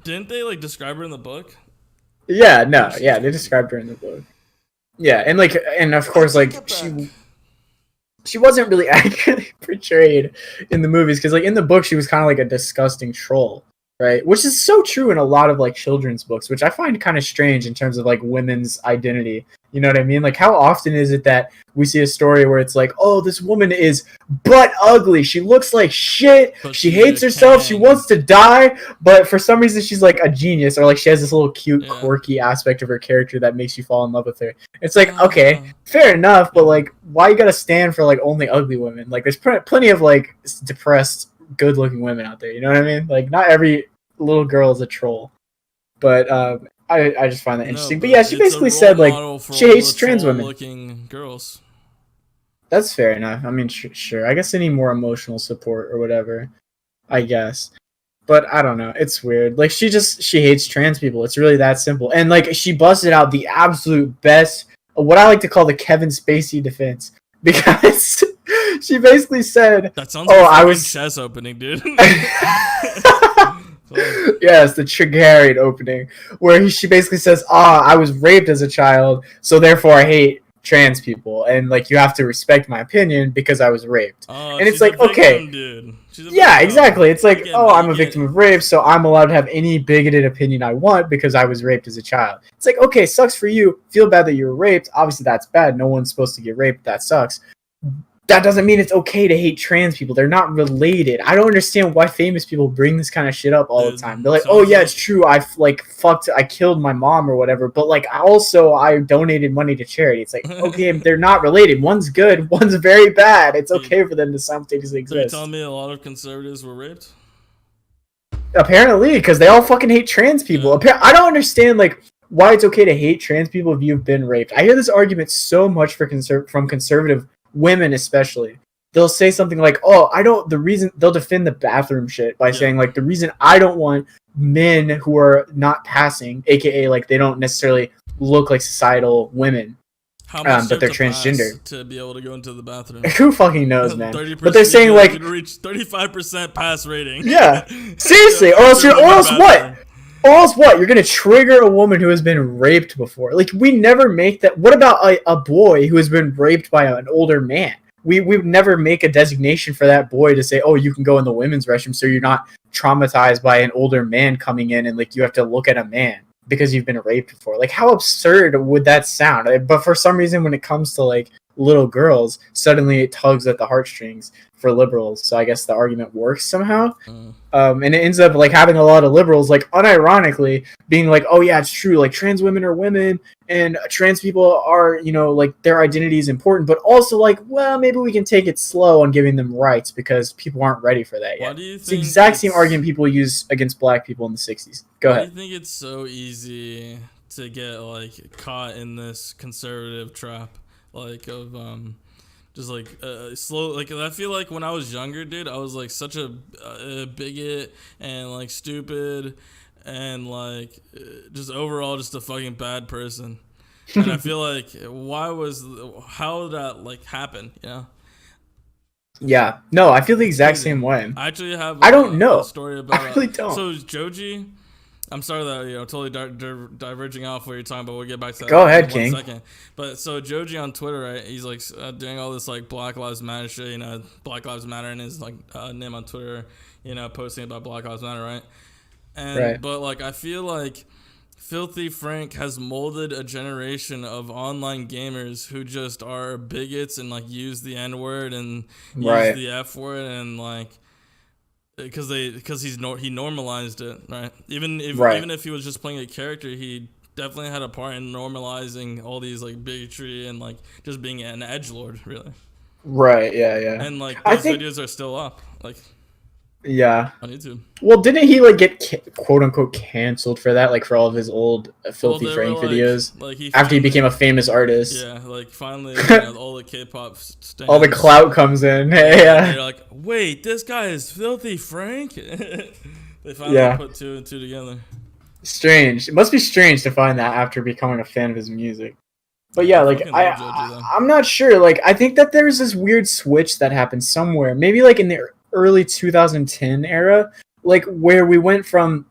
Didn't they like describe her in the book? Yeah, no, yeah, they described her in the book. Yeah, and of course, like she wasn't really accurately portrayed in the movies because like in the book she was kind of like a disgusting troll, right? Which is so true in a lot of like children's books, which I find kind of strange in terms of like women's identity. You know what I mean? Like, how often is it that we see a story where it's like, oh, this woman is butt ugly. She looks like shit. She hates herself. She wants to die. But for some reason, she's like a genius, or like she has this little cute, quirky aspect of her character that makes you fall in love with her. It's like, okay, fair enough. But like, why you gotta stand for like only ugly women? Like, there's plenty of like depressed, good-looking women out there. You know what I mean? Like, not every little girl is a troll. But I just find that interesting. But yeah, she basically said like she hates trans women. Looking girls. That's fair enough. I mean, sure. I guess they need more emotional support or whatever. I guess. But I don't know. It's weird. Like she hates trans people. It's really that simple. And like she busted out the absolute best, what I like to call the Kevin Spacey defense, because she basically said, "That sounds like I was chess opening, dude." Yes, the Trigarian opening, where she basically says, I was raped as a child, so therefore I hate trans people, and like you have to respect my opinion because I was raped. And it's like, okay, dude. Yeah, exactly. It's like, I'm a victim of rape, so I'm allowed to have any bigoted opinion I want because I was raped as a child. It's like, okay, sucks for you. Feel bad that you were raped. Obviously, that's bad. No one's supposed to get raped. That sucks. That doesn't mean it's okay to hate trans people. They're not related. I don't understand why famous people bring this kind of shit up all the time. They're like, oh yeah, it's true. I killed my mom or whatever. But like, I donated money to charity. It's like, okay, they're not related. One's good, one's very bad. It's okay for them to simultaneously exist. So you're telling me a lot of conservatives were raped? Apparently, because they all fucking hate trans people. Yeah. I don't understand like why it's okay to hate trans people if you've been raped. I hear this argument so much from conservative women especially. they'll say something like, "Oh, they'll defend the bathroom shit by saying like the reason I don't want men who are not passing, aka like they don't necessarily look like societal women, how much but they're transgender to be able to go into the bathroom. Who fucking knows, man? 30%, but they're saying like you reach 35% pass rating. Yeah, seriously, or else what? Or else what? You're gonna trigger a woman who has been raped before. Like, we never make that. What about a boy who has been raped by an older man? We would never make a designation for that boy to say, oh, you can go in the women's restroom, so you're not traumatized by an older man coming in and like you have to look at a man because you've been raped before. Like, how absurd would that sound? But for some reason, when it comes to like little girls, suddenly it tugs at the heartstrings for liberals. So I guess the argument works somehow. And it ends up like having a lot of liberals like unironically being like, oh yeah, it's true, like trans women are women and trans people are, you know, like their identity is important, but also like, well, maybe we can take it slow on giving them rights because people aren't ready for that yet. It's the exact same argument people use against black people in the 60s. Go ahead. Do you think it's so easy to get like caught in this conservative trap? Like of just like slow, like I feel like when I was younger, dude, I was like such a bigot and like stupid and like just overall just a fucking bad person. And I feel like how did that like happen, you know? Yeah, no, I feel the exact same way. I actually have I don't know a story about I really don't. So Joji, I'm sorry that, you know, totally diverging off what you're talking about. We'll get back to that. Go ahead, in King. 1 second. But so Joji on Twitter, right? He's like doing all this like Black Lives Matter shit. You know, Black Lives Matter and his like name on Twitter. You know, posting about Black Lives Matter, right? And right. But like I feel like Filthy Frank has molded a generation of online gamers who just are bigots and like use the N word and use the F word and like. Because he normalized it, right? Even if he was just playing a character, he definitely had a part in normalizing all these like bigotry and like just being an edgelord, really. Right. Yeah. And like those videos are still up, like. Yeah. On YouTube. Well, didn't he like get quote unquote canceled for that, like for all of his old Filthy Frank videos? After he became a famous artist. Yeah, like finally, you know, all the K-pop stands, all the clout comes in. Yeah. They're like, wait, this guy is Filthy Frank. They finally put two and two together. Strange. It must be strange to find that after becoming a fan of his music. But yeah, like I'm not sure. Like I think that there's this weird switch that happened somewhere. Maybe like in the early 2010 era, like where we went from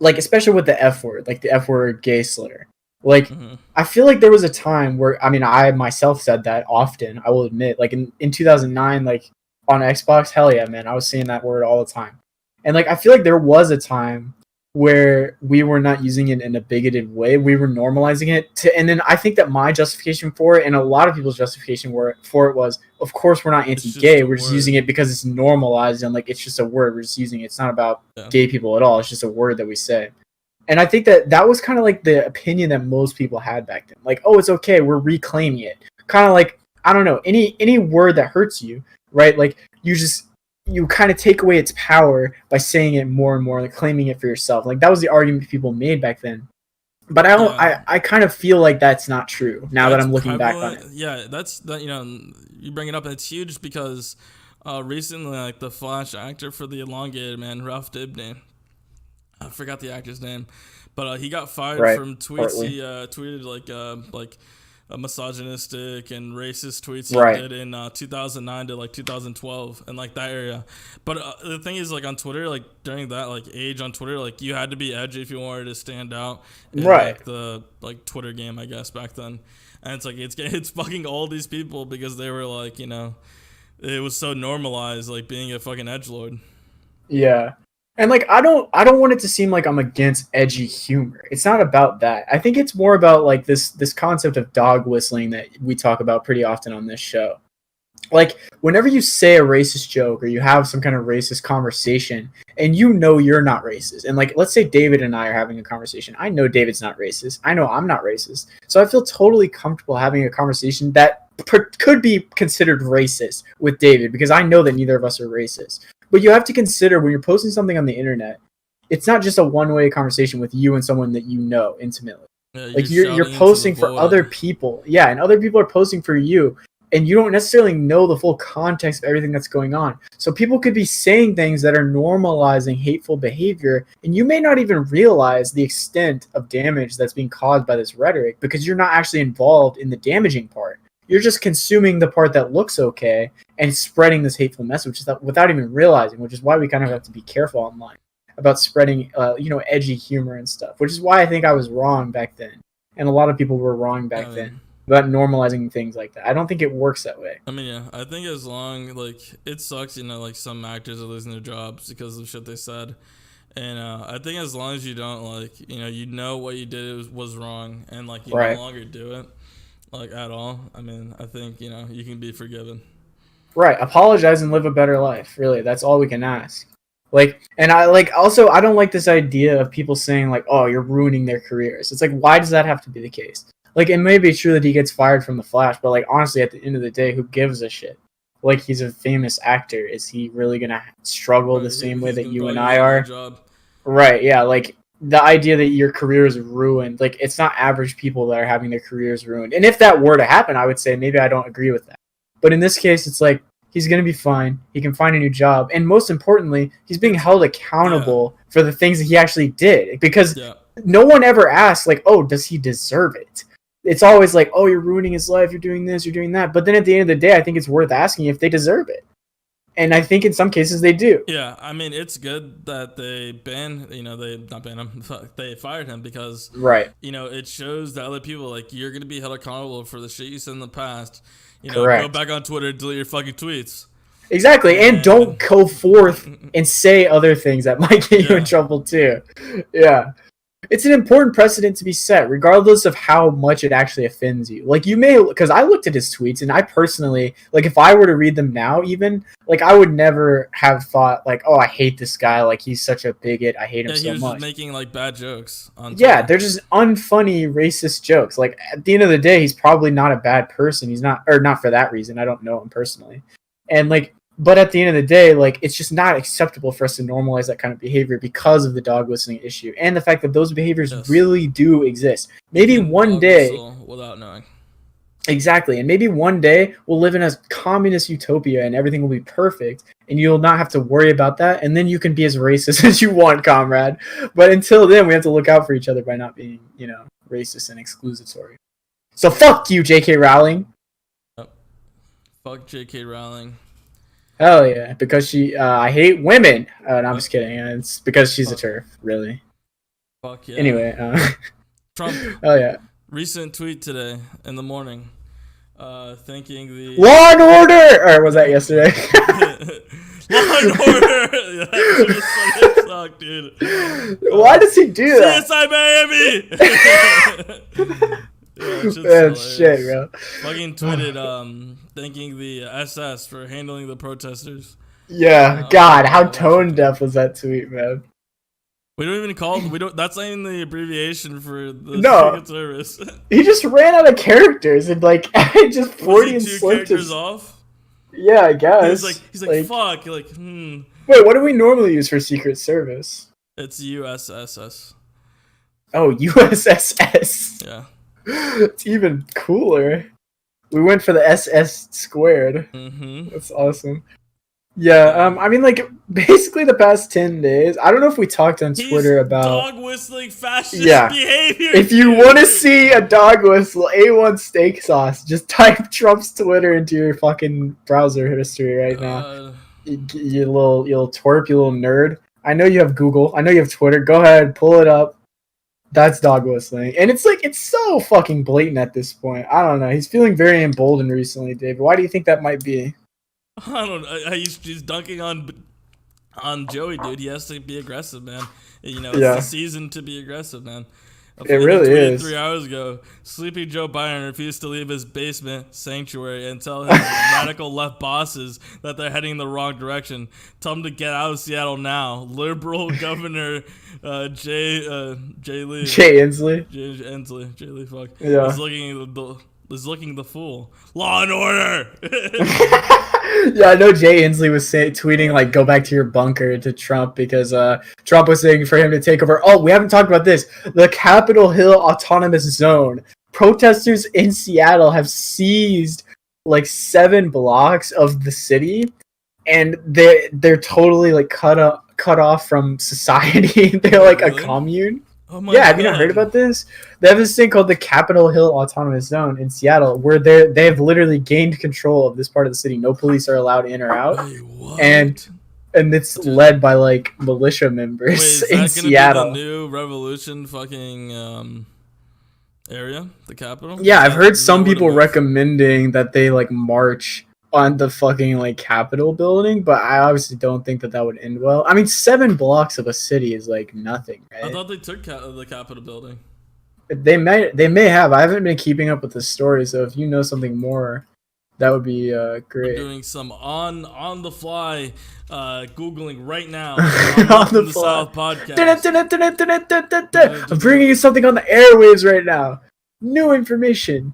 like, especially with the F word, like the F word gay slur. Like I feel like there was a time where, I mean, I myself said that often, I will admit, like in 2009, like on Xbox, hell yeah, man, I was saying that word all the time. And like I feel like there was a time where we were not using it in a bigoted way. We were normalizing it and then I think that my justification for it and a lot of people's justification for it was, of course we're not anti-gay, we're just using it because it's normalized and like it's just a word, we're just using it. It's not about gay people at all, it's just a word that we say. And I think that was kind of like the opinion that most people had back then. Like, oh, it's okay, we're reclaiming it. Kind of like, I don't know, any word that hurts you, right? Like you kind of take away its power by saying it more and more, like claiming it for yourself. Like that was the argument people made back then. But I kind of feel like that's not true now that I'm looking back on it. Yeah, that's that. You know, you bring it up, and it's huge because recently, like the Flash actor for the Elongated Man, Ralph Dibny, I forgot the actor's name, but he got fired from tweets. Partly. He tweeted like misogynistic and racist tweets he did in 2009 to like 2012 and like that area. But the thing is, like on Twitter, like during that like age on Twitter, like you had to be edgy if you wanted to stand out in like the like Twitter game, I guess, back then. And it's like it's fucking all these people because they were like, you know, it was so normalized like being a fucking edgelord. Yeah. And like I don't want it to seem like I'm against edgy humor. It's not about that. I think it's more about like this concept of dog whistling that we talk about pretty often on this show. Like whenever you say a racist joke or you have some kind of racist conversation and you know you're not racist. And like let's say David and I are having a conversation. I know David's not racist. I know I'm not racist. So I feel totally comfortable having a conversation that could be considered racist with David because I know that neither of us are racist. But you have to consider when you're posting something on the internet, it's not just a one-way conversation with you and someone that you know intimately. Yeah, like you're posting for other people. Yeah, and other people are posting for you. and you don't necessarily know the full context of everything that's going on. So people could be saying things that are normalizing hateful behavior, and you may not even realize the extent of damage that's being caused by this rhetoric because you're not actually involved in the damaging part. You're just consuming the part that looks okay and spreading this hateful message without even realizing, which is why we kind of have to be careful online about spreading, edgy humor and stuff, which is why I think I was wrong back then. And a lot of people were wrong back then about normalizing things like that. I don't think it works that way. I mean, yeah, I think as long, it sucks, some actors are losing their jobs because of shit they said. And I think as long as you don't, you know what you did was wrong and, you no longer do it, at all, I mean, I think, you can be forgiven. Right. Apologize and live a better life. Really, that's all we can ask. And I I don't like this idea of people saying oh, you're ruining their careers. It's why does that have to be the case? It may be true that he gets fired from The Flash, but honestly, at the end of the day, who gives a shit? He's a famous actor. Is he really gonna struggle the same way that you and I are? Right. Yeah. The idea that your career is ruined. It's not average people that are having their careers ruined. And if that were to happen, I would say maybe I don't agree with that. But in this case, it's he's going to be fine. He can find a new job. And most importantly, he's being held accountable for the things that he actually did. Because no one ever asks, oh, does he deserve it? It's always oh, you're ruining his life. You're doing this. You're doing that. But then at the end of the day, I think it's worth asking if they deserve it. And I think in some cases they do. Yeah, I mean, it's good that they they fired him because, it shows that other people, you're going to be held accountable for the shit you said in the past. Correct. Go back on Twitter, delete your fucking tweets. Exactly, and don't go forth and say other things that might get you in trouble too. Yeah. It's an important precedent to be set, regardless of how much it actually offends you. Because I looked at his tweets, and I personally, if I were to read them now, even, I would never have thought, oh, I hate this guy, he's such a bigot, I hate him so much. Yeah, he was just making, bad jokes on Twitter. Yeah, they're just unfunny, racist jokes. At the end of the day, he's probably not a bad person. He's not, or not for that reason. I don't know him personally. And, but at the end of the day, it's just not acceptable for us to normalize that kind of behavior because of the dog whistling issue and the fact that those behaviors really do exist. Maybe one day, without knowing. Exactly, and maybe one day we'll live in a communist utopia and everything will be perfect, and you'll not have to worry about that, and then you can be as racist as you want, comrade. But until then, we have to look out for each other by not being, racist and exclusatory. So fuck you, J.K. Rowling. Fuck J.K. Rowling. Hell yeah, because I hate women. No, I'm just kidding. It's because she's a TERF, really. Fuck yeah. Anyway, Trump. Oh yeah. Recent tweet today in the morning, thanking the Law and Order, or was that yesterday? Law and Order. Yeah, that shit sucked, dude. Why does he do that? CSI Miami. That's shit, bro. Fucking tweeted thanking the SS for handling the protesters. Yeah, God, how tone deaf was that tweet, man? We don't even that's not even the abbreviation for the Secret Service. He just ran out of characters and just 40 and slipped characters off. Yeah, I guess. He's like fuck. You're like, Wait, what do we normally use for Secret Service? It's USSS. Oh, USSS. Yeah. It's even cooler. We went for the SS squared. Mm-hmm. That's awesome. Yeah, I mean, basically the past 10 days, I don't know if we talked on Twitter about dog whistling fascist behavior. If you want to see a dog whistle, A1 steak sauce, just type Trump's Twitter into your fucking browser history right now. You little twerp, you little nerd. I know you have Google. I know you have Twitter. Go ahead, pull it up. That's dog whistling. And it's it's so fucking blatant at this point. I don't know. He's feeling very emboldened recently, David. Why do you think that might be? I don't know. He's dunking on Joey, dude. He has to be aggressive, man. It's the season to be aggressive, man. It really is. 3 hours ago, sleepy Joe Biden refused to leave his basement sanctuary and tell his radical left bosses that they're heading in the wrong direction. Tell them to get out of Seattle now. Liberal Governor Jay Inslee, fuck. Yeah. Is looking the fool. Law and Order. Yeah, I know Jay Inslee was tweeting go back to your bunker to Trump because Trump was saying for him to take over. Oh, we haven't talked about this. The Capitol Hill Autonomous Zone. Protesters in Seattle have seized like 7 blocks of the city, and they're totally like cut off from society. They're like really? a commune. Oh my Yeah, God. have you not heard about this? They have this thing called the Capitol Hill Autonomous Zone in Seattle, where they have literally gained control of this part of the city. No police are allowed in or out. Wait, what? And it's led by like militia members. Wait, is in that Seattle. gonna be the new Revolution fucking area, the capital? Yeah, I've heard some people recommending that they like march on the fucking like Capitol building, but I obviously don't think that would end well. I mean, 7 blocks of a city is like nothing, right? I thought they took the Capitol building. They may have. I haven't been keeping up with the story, so if you know something more, that would be great. We're doing some on the fly Googling right now on the South podcast. I'm bringing you something on the airwaves right now. New information.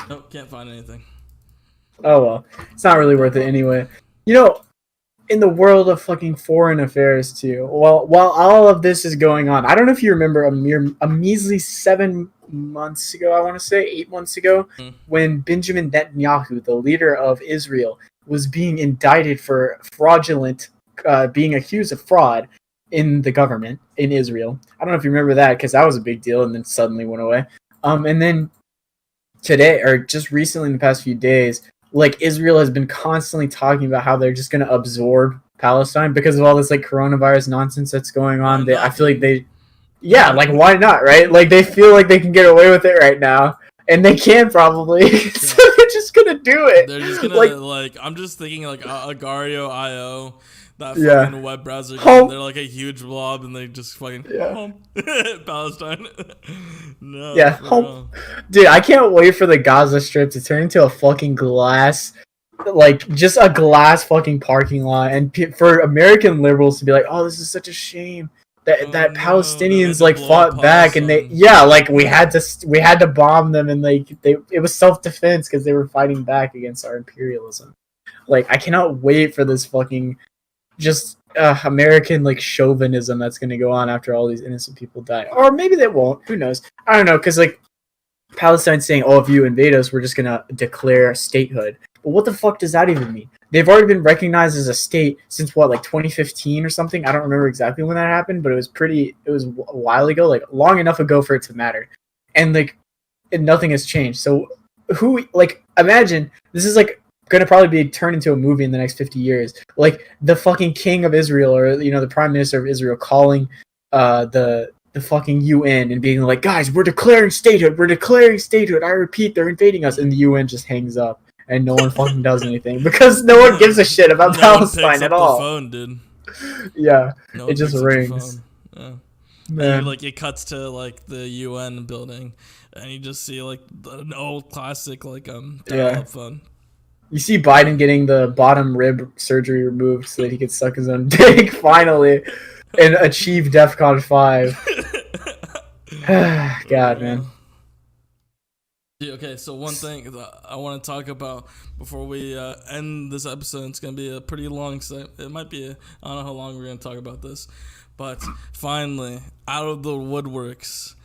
Nope, can't find anything. Oh well, it's not really worth it anyway. You know, in the world of fucking foreign affairs too, while all of this is going on, I don't know if you remember a measly 7 months ago, I want to say 8 months ago, when Benjamin Netanyahu, the leader of Israel, was being indicted for being accused of fraud in the government in Israel. I don't know if you remember that, because that was a big deal and then suddenly went away. And then today, or just recently in the past few days, like Israel has been constantly talking about how they're just going to absorb Palestine because of all this like coronavirus nonsense that's going on. I feel like like why not, right? Like they feel like they can get away with it right now, and they can probably. So they're just gonna do it. They're just gonna like I'm just thinking like Agario.io, that fucking web browser. They're like a huge blob, and they just fucking home Palestine. No, home. Dude, I can't wait for the Gaza Strip to turn into a fucking glass, like just a glass fucking parking lot, and for American liberals to be like, "Oh, this is such a shame that Palestinians like fought back, and we had to bomb them, and like it was self-defense because they were fighting back against our imperialism." Like, I cannot wait for this fucking just American like chauvinism that's going to go on after all these innocent people die. Or maybe they won't. Who knows? I don't know, because like Palestine's saying, "Oh, if you invade us, we're just going to declare statehood." But what the fuck does that even mean? They've already been recognized as a state since what, like 2015 or something? I don't remember exactly when that happened, but it was a while ago, like long enough ago for it to matter. And like nothing has changed. So imagine this is like going to probably be turned into a movie in the next 50 years. Like the fucking king of Israel, or the prime minister of Israel, calling the fucking UN and being like, "Guys, we're declaring statehood. I repeat, they're invading us." And the UN just hangs up, and no one fucking does anything because no one gives a shit about Palestine at all. The phone, dude. Yeah, it just rings. Yeah. Man. And it cuts to like the UN building, and you just see like an old classic dial-up phone. You see Biden getting the bottom rib surgery removed so that he could suck his own dick finally and achieve DEFCON 5. God, man. Yeah, okay, so one thing that I want to talk about before we end this episode, it's going to be a pretty long set. It might be, I don't know how long we're going to talk about this. But finally, out of the woodworks,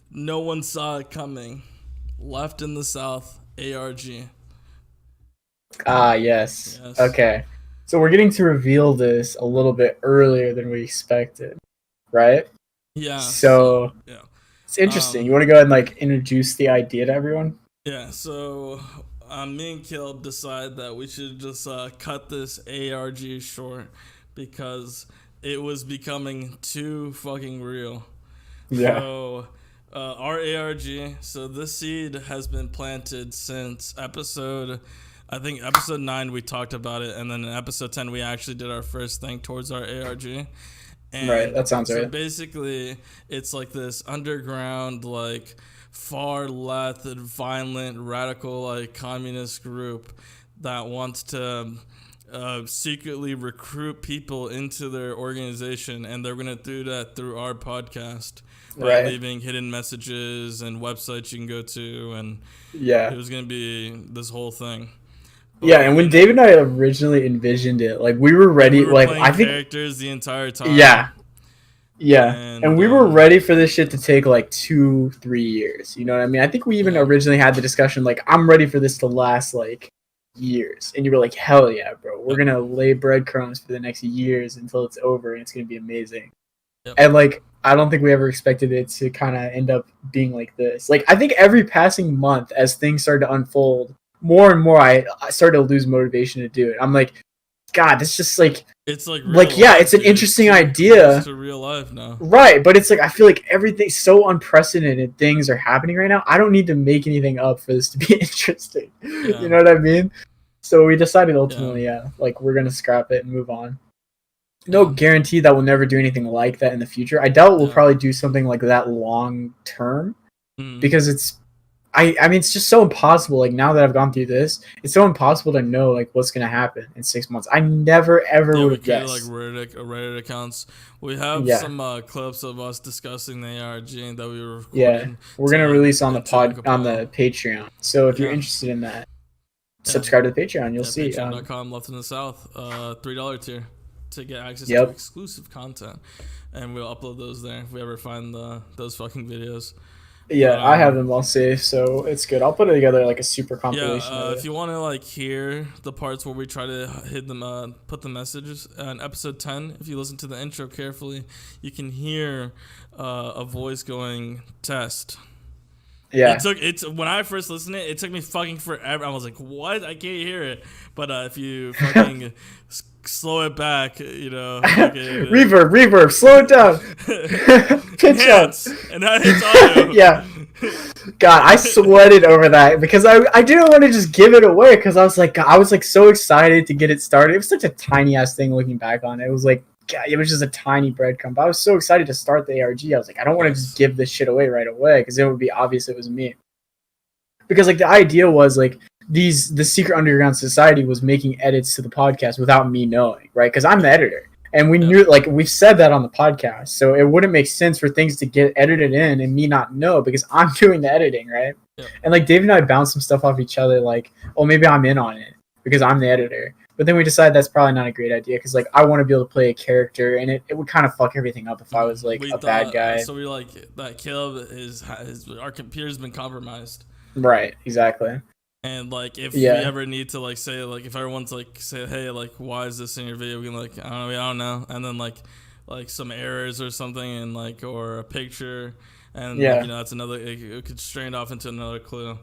no one saw it coming. Left in the South, ARG. Ah, yes. Okay. So we're getting to reveal this a little bit earlier than we expected, right? Yeah. So yeah. It's interesting. You want to go ahead and introduce the idea to everyone? Yeah, so me and Caleb decide that we should just cut this ARG short because it was becoming too fucking real. Yeah. So our ARG, so this seed has been planted since episode 9 we talked about it, and then in episode 10 we actually did our first thing towards our ARG. And right, that sounds right. So basically, it's like this underground, far left, violent, radical, communist group that wants to secretly recruit people into their organization, and they're gonna do that through our podcast by leaving hidden messages and websites you can go to, and it was gonna be this whole thing. But, and when David and I originally envisioned it, like we were ready, we were playing characters the entire time. Yeah, and we were ready for this shit to take like 2-3 years. You know what I mean? I think we even originally had the discussion like, I'm ready for this to last like years, and you were like, hell yeah, bro, we're gonna lay breadcrumbs for the next years until it's over, and it's gonna be amazing. And like, I don't think we ever expected it to kind of end up being like this. Like, I think every passing month, as things started to unfold more and more, I started to lose motivation to do it. I'm like, God, this just like, it's like it's an interesting idea. It's real life now, right? But it's like, I feel like everything's so unprecedented. Things are happening right now. I don't need to make anything up for this to be interesting. You know what I mean? So we decided ultimately, like we're gonna scrap it and move on. No guarantee that we'll never do anything like that in the future. I doubt we'll probably do something like that long term, because it's. I mean, it's just so impossible. Like, now that I've gone through this, it's so impossible to know like what's gonna happen in 6 months. I never ever would guess. Like Reddit accounts. We have some clips of us discussing the ARG that we were recording. Yeah, we're gonna release on the Patreon. So if you're interested in that, subscribe to the Patreon. You'll see. Patreon.com Left in the South, $3 tier to get access to exclusive content, and we'll upload those there if we ever find those fucking videos. Yeah, I have them all saved, so it's good. I'll put it together like a super compilation. If you want to like hear the parts where we try to hit them, put the messages in episode 10. If you listen to the intro carefully, you can hear a voice going test. Yeah. It's when I first listened to it, it took me fucking forever. I was like, what? I can't hear it. But if you fucking slow it back, you know. reverb, slow it down. Pitch up. And that hits audio. Yeah. God, I sweated over that because I didn't want to just give it away, because I was like so excited to get it started. It was such a tiny ass thing looking back on it. It was like, God, it was just a tiny breadcrumb. But I was so excited to start the ARG. I was like, I don't want to just give this shit away right away, because it would be obvious it was me. Because like the idea was like the secret underground society was making edits to the podcast without me knowing, right? Because I'm the editor, and we knew, like we've said that on the podcast, so it wouldn't make sense for things to get edited in and me not know, because I'm doing the editing, right? And like Dave and I bounced some stuff off each other, like, oh, maybe I'm in on it because I'm the editor. But then we decided that's probably not a great idea, because like I want to be able to play a character, and it would kind of fuck everything up if I was like bad guy. So we like that Caleb our computer's been compromised. Right, exactly. And like if we ever need to like say, like if everyone's like say, hey, like why is this in your video? We can like I don't know, and then like some errors or something, and like or a picture, and like, you know, that's another. It could strain off into another clue.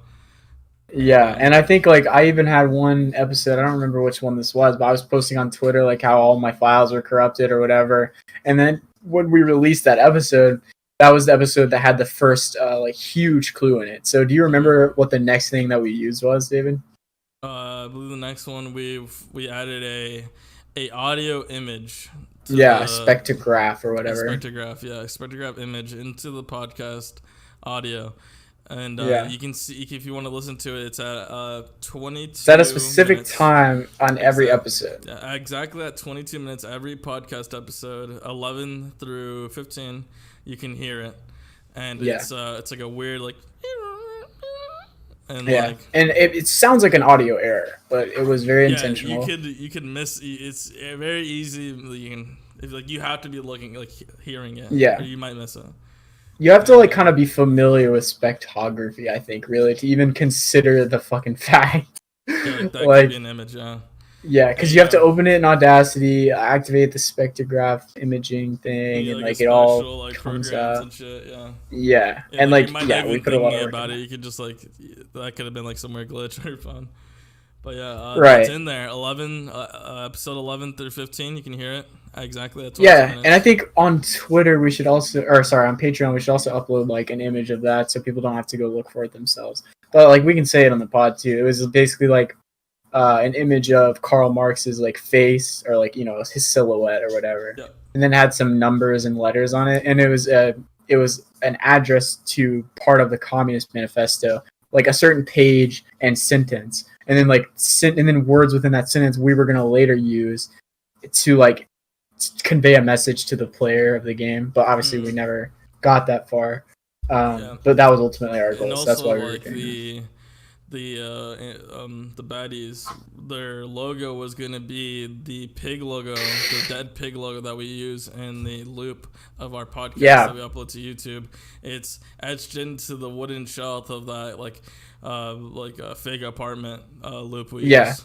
Yeah, and I think like I even had one episode, I don't remember which one this was, but I was posting on Twitter like how all my files were corrupted or whatever. And then when we released that episode, that was the episode that had the first like huge clue in it. So do you remember what the next thing that we used was, David? I believe the next one we added a audio image. Spectrograph or whatever. Spectrograph image into the podcast audio. And you can see, if you want to listen to it, it's at 22 It's at a specific minutes. Time on every episode. Yeah, exactly at 22 minutes every podcast episode, 11 through 15, you can hear it. And it's like a weird like and and it sounds like an audio error, but it was very intentional. You could miss. It's very easy. You have to be looking, like hearing it. Yeah, or you might miss it. You have to like kind of be familiar with spectrography, I think, really, to even consider the fucking fact. Yeah, that could be an image, Yeah, because you have to open it in Audacity, activate the spectrograph imaging thing, and like it all comes out. And shit, yeah, and we put a lot of work about it. You could just like that could have been like somewhere glitch or fun. But it's in there. 11 episode 11 through 15. You can hear it exactly. That's and I think on Twitter we should also, on Patreon we should also upload like an image of that, so people don't have to go look for it themselves. But like we can say it on the pod too. It was basically like an image of Karl Marx's like face, or like, you know, his silhouette or whatever, and then had some numbers and letters on it, and it was an address to part of the Communist Manifesto, like a certain page and sentence. and then like and then words within that sentence we were gonna later use to like convey a message to the player of the game. But obviously we never got that far. But that was ultimately our goal. And so that's why also, we were the baddies, their logo was gonna be the pig logo, the dead pig logo that we use in the loop of our podcast that we upload to YouTube. It's etched into the wooden shelf of that like a fake apartment loop we use.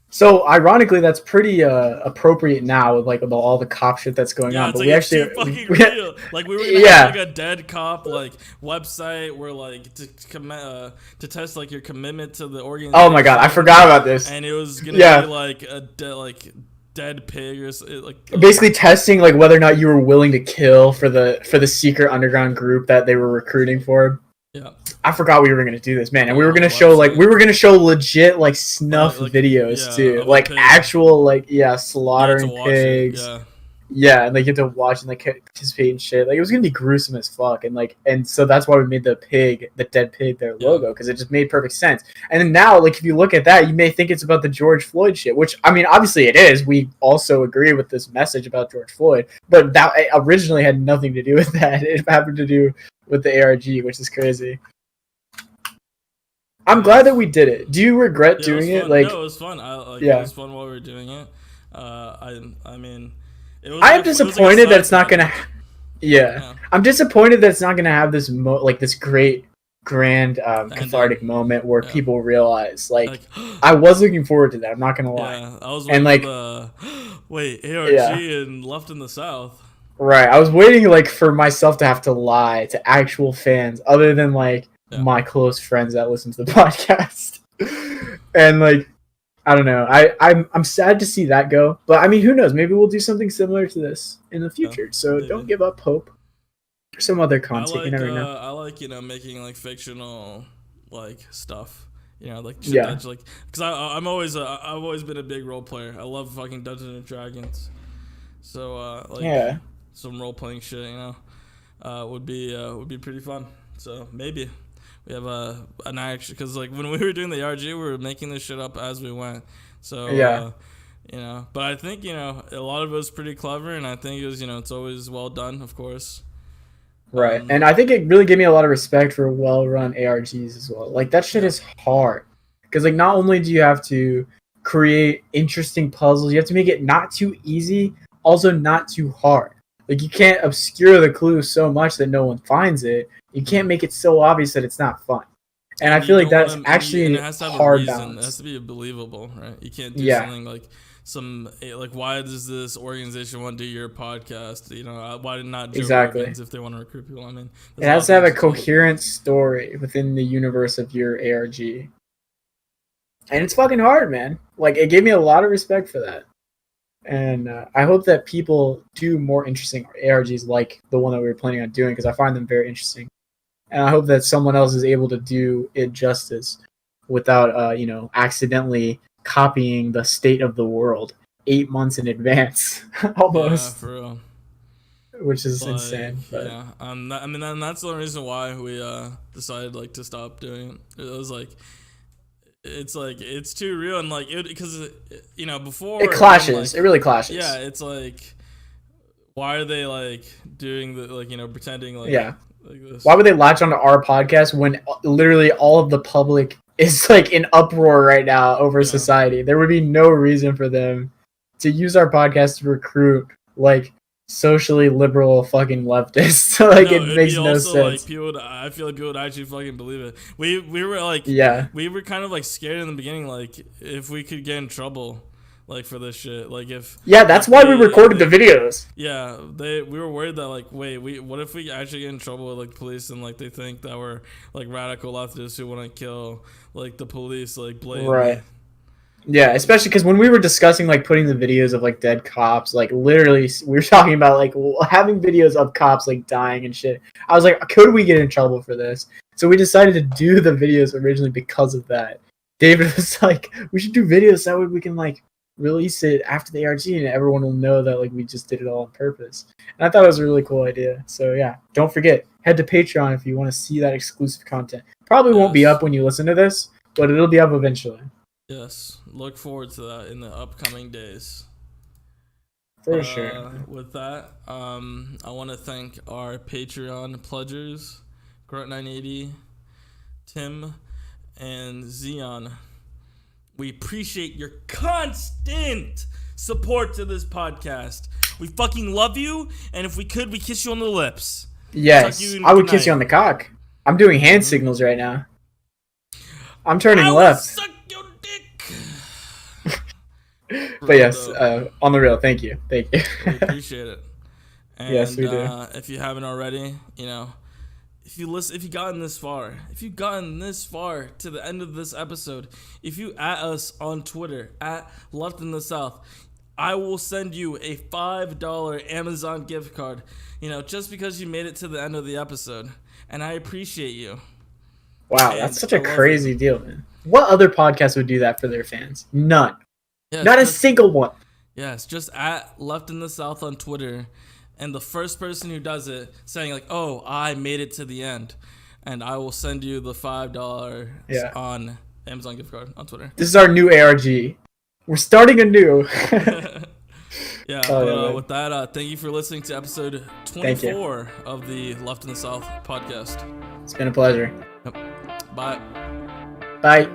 So ironically, that's pretty appropriate now with like all the cop shit that's going on. But we actually real. Like we were gonna have like a dead cop like website where like to test like your commitment to the organization. Oh my god, I forgot about this. And it was gonna be like a dead pig or like basically testing like whether or not you were willing to kill for the secret underground group that they were recruiting for. Yeah. I forgot we were gonna do this, man, and we were gonna show legit like snuff videos too, like actual slaughtering pigs. And they get to watch and like participate in shit. Like it was gonna be gruesome as fuck, and so that's why we made the dead pig, their logo, because it just made perfect sense. And then now, like if you look at that, you may think it's about the George Floyd shit, which I mean, obviously it is. We also agree with this message about George Floyd, but that originally had nothing to do with that. It happened to do with the ARG, which is crazy. I'm glad that we did it. Do you regret doing it? Like, no, it was fun. It was fun while we were doing it. I mean, it was. I am disappointed that it's not gonna. I'm disappointed that it's not gonna have this this great, grand, cathartic moment where people realize, like, I was looking forward to that. I'm not gonna lie. Yeah, I was waiting for ARG and Left in the South. Right, I was waiting like for myself to have to lie to actual fans, other than like my close friends that listen to the podcast, and like I don't know, I'm sad to see that go, but I mean, who knows? Maybe we'll do something similar to this in the future. So don't give up hope. Some other content, you never know. I like making like fictional like stuff. Like shit like because I've always been a big role player. I love fucking Dungeons and Dragons. So some role playing shit, would be pretty fun. So maybe we have an action, because like when we were doing the ARG, we were making this shit up as we went. So but I think a lot of it was pretty clever, and I think it was it's always well done, of course. Right, and I think it really gave me a lot of respect for well-run ARGs as well. Like that shit is hard, because like not only do you have to create interesting puzzles, you have to make it not too easy, also not too hard. Like you can't obscure the clue so much that no one finds it. You can't make it so obvious that it's not fun. And I feel like that's actually it has to have hard a reason. balance. It has to be believable, right? You can't do something like why does this organization want to do your podcast? Why not Joe Rogan's if they want to recruit people? I mean, it has to have a coherent story within the universe of your ARG. And it's fucking hard, man. Like it gave me a lot of respect for that. And I hope that people do more interesting ARGs like the one that we were planning on doing, because I find them very interesting. And I hope that someone else is able to do it justice without, accidentally copying the state of the world 8 months in advance, almost. Yeah, for real. Which is insane. But. Yeah, and that's the only reason why we decided to stop doing it. It was it's too real, and because before it clashes. It really clashes. Yeah, it's like, why are they doing the pretending like this? Why would they latch onto our podcast when literally all of the public is in uproar right now over society? There would be no reason for them to use our podcast to recruit socially liberal fucking leftists. It makes no sense. I feel like people would actually fucking believe it. We were we were kind of scared in the beginning, if we could get in trouble for this shit, that's why we recorded the videos. Yeah, we were worried that what if we actually get in trouble with police, and they think that we're radical leftists who want to kill the police blatantly. Right. Yeah, especially because when we were discussing putting the videos of dead cops, literally we were talking about having videos of cops dying and shit. I was like, could we get in trouble for this? So we decided to do the videos originally because of that. David was like, we should do videos that way we can release it after the ARG and everyone will know that we just did it all on purpose. And I thought it was a really cool idea. So yeah, don't forget, head to Patreon if you want to see that exclusive content. Probably won't be up when you listen to this, but it'll be up eventually. Yes, look forward to that in the upcoming days. For sure. With that, I want to thank our Patreon pledgers, Grunt980, Tim, and Xeon. We appreciate your constant support to this podcast. We fucking love you, and if we could, we kiss you on the lips. Yes, I would kiss you on the cock. I'm doing hand signals right now. I'm turning left. Suck your dick. But yes, on the real, thank you. We appreciate it. And, yes, we do. If you haven't already, if you've gotten this far to the end of this episode, if you at us on Twitter at Left in the South, I will send you a $5 Amazon gift card, just because you made it to the end of the episode. And I appreciate you. Wow, And that's such a crazy deal, man. What other podcast would do that for their fans? None. Yeah, Not a single one. Yes, just at Left in the South on Twitter. And the first person who does it saying like, "Oh, I made it to the end," and I will send you the $5 on Amazon gift card on Twitter. This is our new ARG. We're starting anew. With that, thank you for listening to episode 24 of the Left in the South podcast. It's been a pleasure. Yep. Bye. Bye.